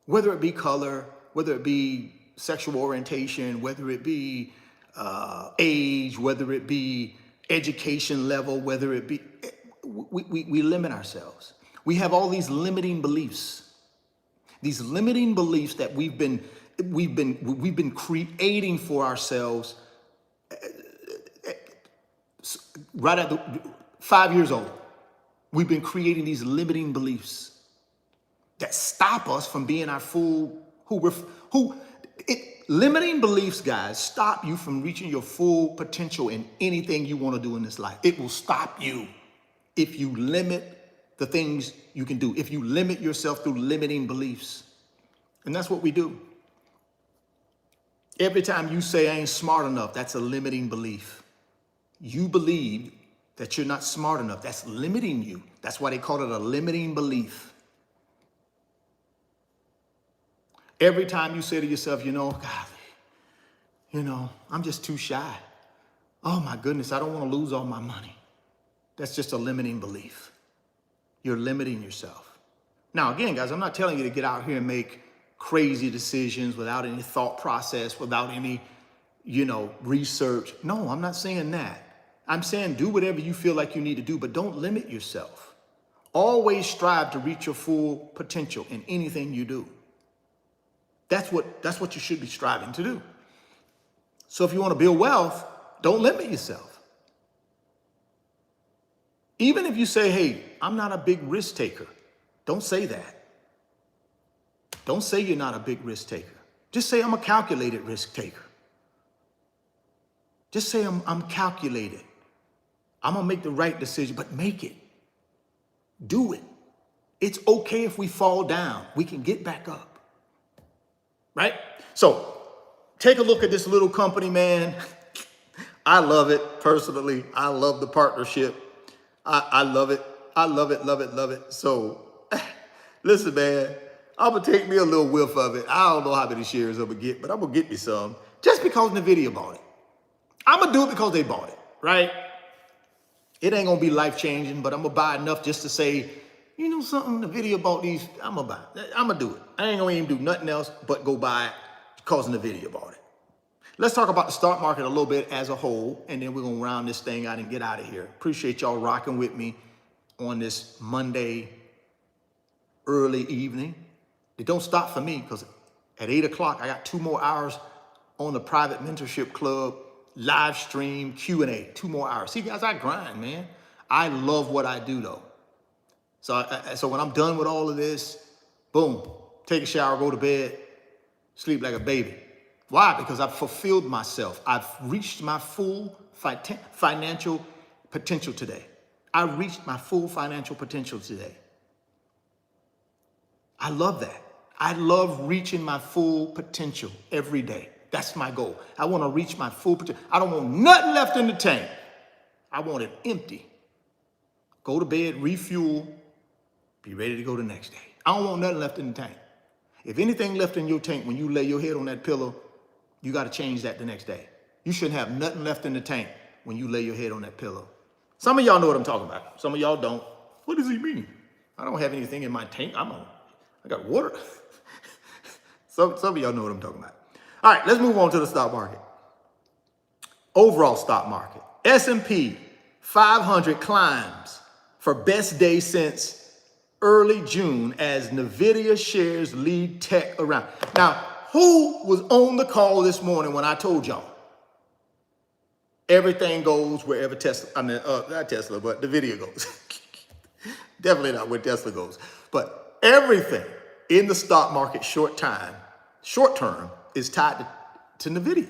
Whether it be color, whether it be sexual orientation, whether it be age, whether it be education level, whether it be, we limit ourselves. We have all these limiting beliefs. These limiting beliefs that we've been creating for ourselves right at the 5 years old. We've been creating these limiting beliefs that stop us from being our full limiting beliefs, guys, stop you from reaching your full potential in anything you want to do in this life. It will stop you if you limit the things you can do, if you limit yourself through limiting beliefs. And that's what we do. Every time you say I ain't smart enough, that's a limiting belief. You believe that you're not smart enough. That's limiting you. That's why they call it a limiting belief. Every time you say to yourself, I'm just too shy. Oh my goodness, I don't want to lose all my money. That's just a limiting belief. You're limiting yourself. Now, again, guys, I'm not telling you to get out here and make crazy decisions without any thought process, without any, research. No, I'm not saying that. I'm saying do whatever you feel like you need to do, but don't limit yourself. Always strive to reach your full potential in anything you do. That's what you should be striving to do. So if you want to build wealth, don't limit yourself. Even if you say, hey, I'm not a big risk taker, don't say that. Don't say you're not a big risk taker. Just say I'm a calculated risk taker. Just say I'm calculated. I'm going to make the right decision, but make it. Do it. It's okay if we fall down. We can get back up. Right? So take a look at this little company, man. I love it personally. I love the partnership. I love it. I love it, love it, love it. So listen, man, I'm going to take me a little whiff of it. I don't know how many shares I'm going to get, but I'm going to get me some just because Nvidia bought it. I'm going to do it because they bought it, right? It ain't going to be life-changing, but I'm going to buy enough just to say, something, Nvidia bought these, I'm going to buy it. I'm going to do it. I ain't going to even do nothing else but go buy it because Nvidia bought it. Let's talk about the stock market a little bit as a whole, and then we're going to round this thing out and get out of here. Appreciate y'all rocking with me on this Monday early evening. It don't stop for me because at 8 o'clock, I got 2 more hours on the private mentorship club, live stream, Q&A, 2 more hours. See, guys, I grind, man. I love what I do, though. So when I'm done with all of this, boom, take a shower, go to bed, sleep like a baby. Why? Because I've fulfilled myself. I've reached my full financial potential today. I reached my full financial potential today. I love that. I love reaching my full potential every day. That's my goal. I want to reach my full potential. I don't want nothing left in the tank. I want it empty. Go to bed, refuel, be ready to go the next day. I don't want nothing left in the tank. If anything left in your tank when you lay your head on that pillow, you got to change that the next day. You shouldn't have nothing left in the tank when you lay your head on that pillow. Some of y'all know what I'm talking about. Some of y'all don't. What does he mean? I don't have anything in my tank. I got water. Some of y'all know what I'm talking about. All right, let's move on to the stock market. Overall stock market. S&P 500 climbs for best day since early June as Nvidia shares lead tech around. Now, who was on the call this morning when I told y'all? Everything goes wherever not Tesla, but Nvidia goes. Definitely not where Tesla goes. But everything in the stock market short term, is tied to Nvidia.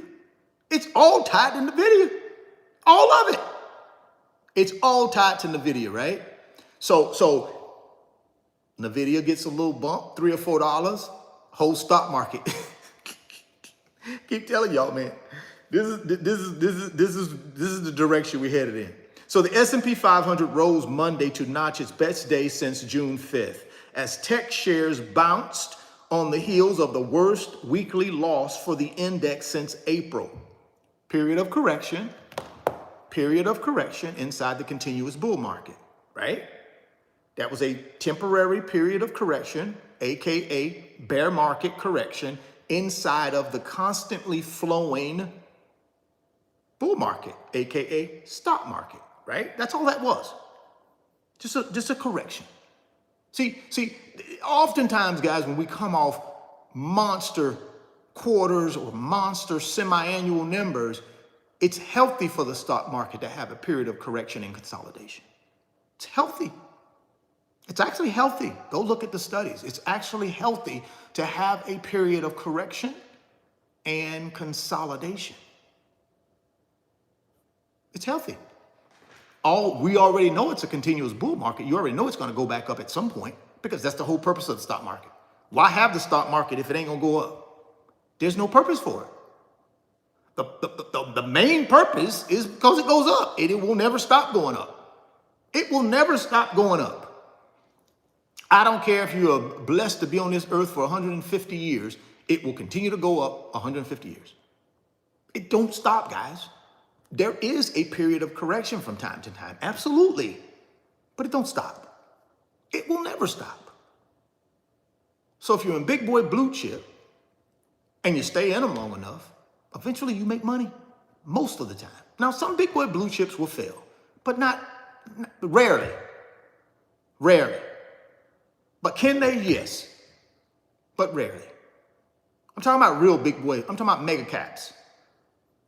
It's all tied to Nvidia. All of it. It's all tied to Nvidia, right? So Nvidia gets a little bump, $3 or $4, whole stock market. Keep telling y'all, man. This is the direction we're headed in. So the S&P 500 rose Monday to notch its best day since June 5th, as tech shares bounced on the heels of the worst weekly loss for the index since April. Period of correction inside the continuous bull market, right? That was a temporary period of correction, AKA bear market correction, inside of the constantly flowing bull market, AKA stock market, right? That's all that was. Just a correction. See, oftentimes, guys, when we come off monster quarters or monster semi-annual numbers, it's healthy for the stock market to have a period of correction and consolidation. It's healthy. It's actually healthy. Go look at the studies. It's actually healthy to have a period of correction and consolidation. It's healthy. We already know it's a continuous bull market. You already know it's going to go back up at some point, because that's the whole purpose of the stock market. Why have the stock market if it ain't going to go up? There's no purpose for it. The main purpose is because it goes up, and it will never stop going up. It will never stop going up. I don't care if you are blessed to be on this earth for 150 years, it will continue to go up 150 years. It don't stop, guys. There is a period of correction from time to time, absolutely, but it don't stop. It will never stop. So if you're in big boy blue chip and you stay in them long enough, eventually you make money, most of the time. Now, some big boy blue chips will fail, but rarely. But can they? Yes, but rarely. I'm talking about real big boy. I'm talking about mega caps.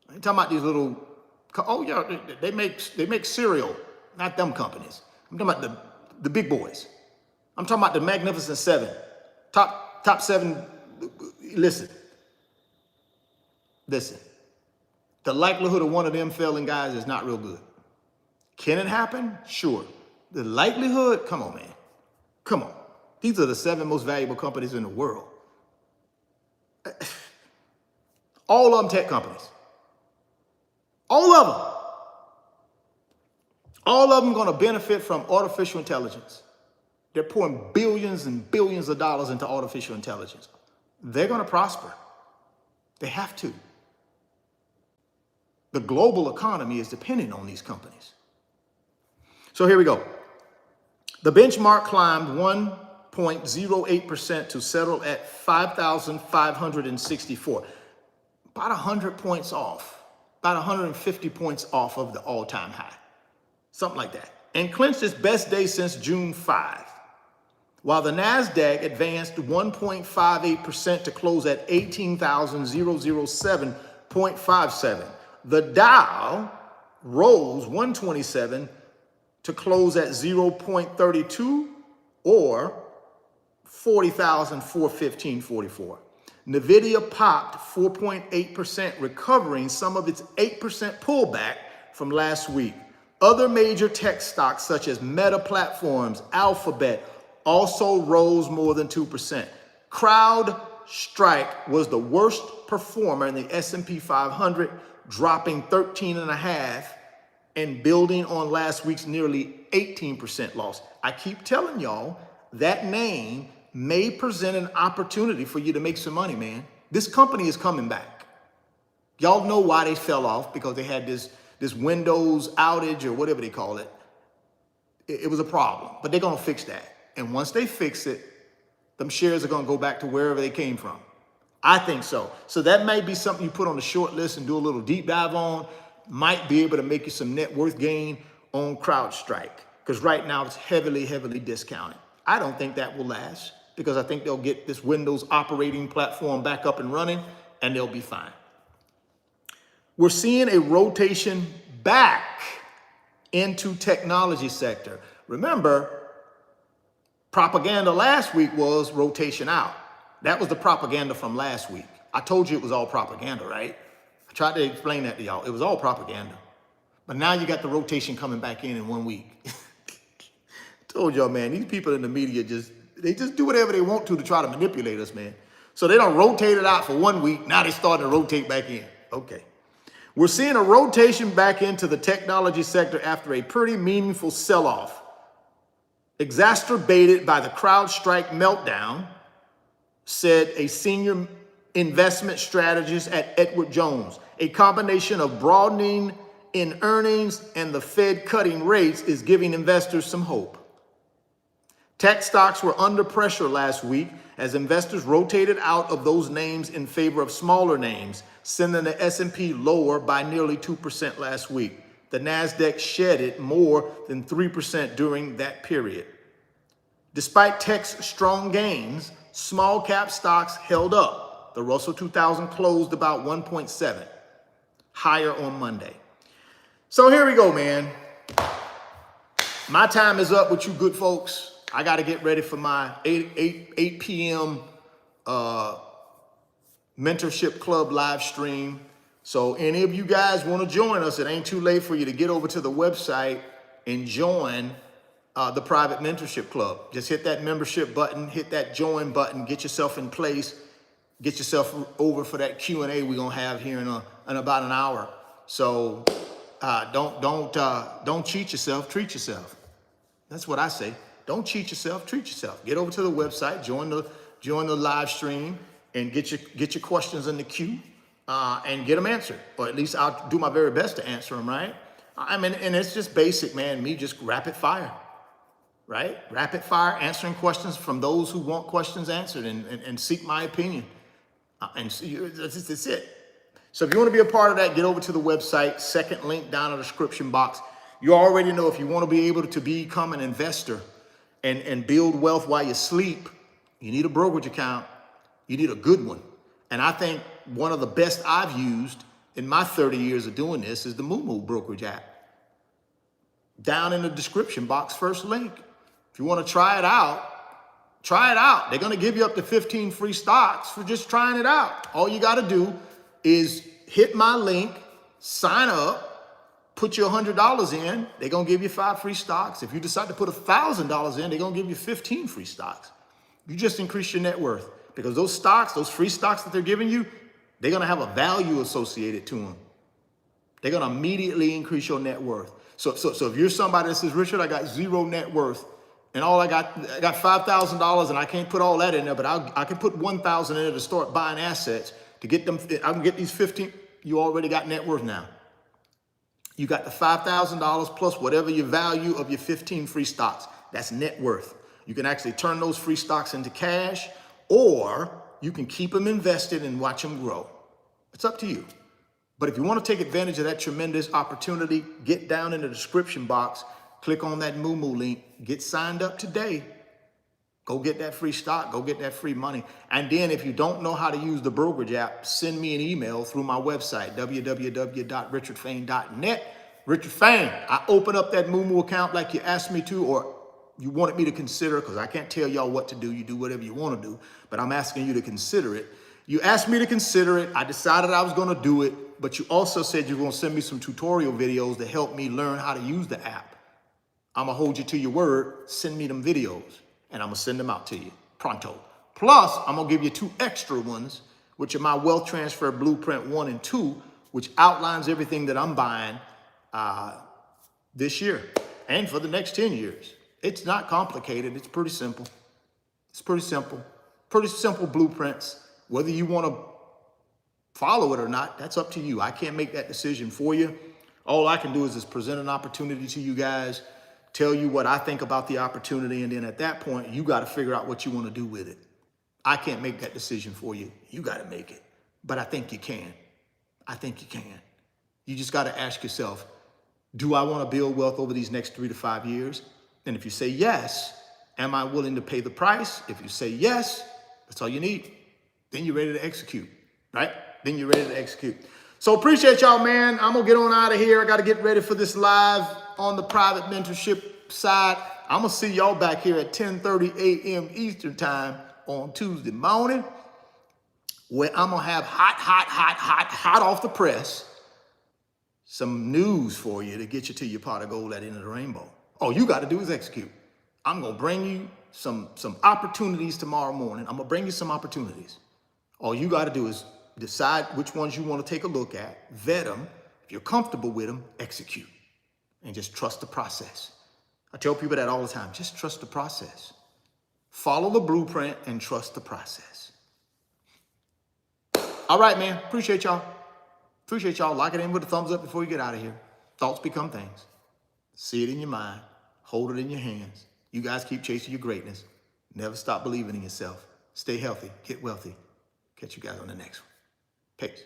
I'm talking about these little, oh yeah, they make cereal, not them companies. I'm talking about the big boys. I'm talking about the Magnificent Seven, top seven. Listen. The likelihood of one of them failing, guys, is not real good. Can it happen? Sure. The likelihood, come on, man. Come on. These are the 7 most valuable companies in the world. All of them tech companies. All of them. All of them going to benefit from artificial intelligence. They're pouring billions and billions of dollars into artificial intelligence. They're going to prosper. They have to. The global economy is dependent on these companies. So here we go. The benchmark climbed 1.08% to settle at 5,564. About 100 points off, about 150 points off of the all-time high. Something like that. And clinched its best day since June 5. While the NASDAQ advanced 1.58% to close at 18,007.57. The Dow rose 127 to close at 0.32 or 40,415.44. Nvidia popped 4.8%, recovering some of its 8% pullback from last week. Other major tech stocks such as Meta Platforms, Alphabet, also rose more than 2%. CrowdStrike was the worst performer in the S&P 500, dropping 13.5% and building on last week's nearly 18% loss. I keep telling y'all that name may present an opportunity for you to make some money, man. This company is coming back. Y'all know why they fell off, because they had this Windows outage or whatever they call it. It was a problem, but they're going to fix that. And once they fix it, them shares are going to go back to wherever they came from. I think so. So that might be something you put on the short list and do a little deep dive on. Might be able to make you some net worth gain on CrowdStrike, because right now it's heavily, heavily discounted. I don't think that will last, because I think they'll get this Windows operating platform back up and running and they'll be fine. We're seeing a rotation back into technology sector. Remember, propaganda last week was rotation out. That was the propaganda from last week. I told you it was all propaganda, right? I tried to explain that to y'all. It was all propaganda. But now you got the rotation coming back in 1 week. Told y'all, man, these people in the media they just do whatever they want to try to manipulate us, man. So they don't rotate it out for 1 week. Now they're starting to rotate back in. Okay. We're seeing a rotation back into the technology sector after a pretty meaningful sell-off, exacerbated by the CrowdStrike meltdown, said a senior investment strategist at Edward Jones. A combination of broadening in earnings and the Fed cutting rates is giving investors some hope. Tech stocks were under pressure last week as investors rotated out of those names in favor of smaller names, sending the S&P lower by nearly 2% last week. The NASDAQ shedded more than 3% during that period. Despite tech's strong gains, small cap stocks held up. The Russell 2000 closed about 1.7 higher on Monday. So here we go, man. My time is up with you good folks. I got to get ready for my 8 p.m. mentorship club live stream. So any of you guys want to join us, it ain't too late for you to get over to the website and join the private mentorship club. Just hit that membership button, hit that join button, get yourself in place, get yourself over for that Q&A we're gonna have here in about an hour. So don't cheat yourself, treat yourself. That's what I say. Don't cheat yourself, treat yourself. Get over to the website, join the live stream, and get your questions in the queue and get them answered, or at least I'll do my very best to answer them. Right? I mean, and it's just basic, man. Me just rapid fire. Right? Rapid fire answering questions from those who want questions answered and seek my opinion. And that's it. So if you want to be a part of that, get over to the website, second link down in the description box. You already know if you want to be able to become an investor and build wealth while you sleep, you need a brokerage account. You need a good one. And I think one of the best I've used in my 30 years of doing this is the Moo brokerage app. Down in the description box, first link. If you want to try it out, try it out. They're going to give you up to 15 free stocks for just trying it out. All you got to do is hit my link, sign up, put your $100 in. They're going to give you 5 free stocks. If you decide to put $1,000 in, they're going to give you 15 free stocks. You just increase your net worth because those stocks, those free stocks that they're giving you, they're going to have a value associated to them. They're going to immediately increase your net worth. So if you're somebody that says, Richard, I got zero net worth, and I got $5,000 and I can't put all that in there, but I can put 1,000 in there to start buying assets to get them. I can get these 15. You already got net worth now. You got the $5,000 plus whatever your value of your 15 free stocks. That's net worth. You can actually turn those free stocks into cash, or you can keep them invested and watch them grow. It's up to you. But if you want to take advantage of that tremendous opportunity, get down in the description box, click on that Moo link, get signed up today. Go get that free stock, go get that free money. And then if you don't know how to use the brokerage app, send me an email through my website, www.richardfain.net. Richard Fain, I open up that Moo account like you asked me to, or you wanted me to consider, because I can't tell y'all what to do. You do whatever you want to do, but I'm asking you to consider it. You asked me to consider it. I decided I was going to do it, but you also said you were going to send me some tutorial videos to help me learn how to use the app. I'm going to hold you to your word. Send me them videos, and I'm going to send them out to you pronto. Plus, I'm going to give you 2 extra ones, which are my Wealth Transfer Blueprint 1 and 2, which outlines everything that I'm buying this year and for the next 10 years. It's not complicated. It's pretty simple. It's pretty simple. Pretty simple blueprints. Whether you want to follow it or not, that's up to you. I can't make that decision for you. All I can do is just present an opportunity to you guys, tell you what I think about the opportunity, and then at that point, you got to figure out what you want to do with it. I can't make that decision for you. You got to make it. But I think you can. I think you can. You just got to ask yourself, do I want to build wealth over these next 3 to 5 years? And if you say yes, am I willing to pay the price? If you say yes, that's all you need. Then you're ready to execute, right? Then you're ready to execute. So appreciate y'all, man. I'm going to get on out of here. I got to get ready for this live on the private mentorship side. I'm going to see y'all back here at 10:30 a.m. Eastern time on Tuesday morning, where I'm going to have hot off the press, some news for you to get you to your pot of gold at the end of the rainbow. All you got to do is execute. I'm going to bring you some opportunities tomorrow morning. I'm going to bring you some opportunities. All you got to do is decide which ones you want to take a look at, vet them, If you're comfortable with them, execute and just trust the process. I tell people that all the time. Just trust the process. Follow the blueprint and trust the process. All right, man. Appreciate y'all. Appreciate y'all. Lock it in with a thumbs up before you get out of here. Thoughts become things. See it in your mind. Hold it in your hands. You guys keep chasing your greatness. Never stop believing in yourself. Stay healthy. Get wealthy. Catch you guys on the next one. Peace.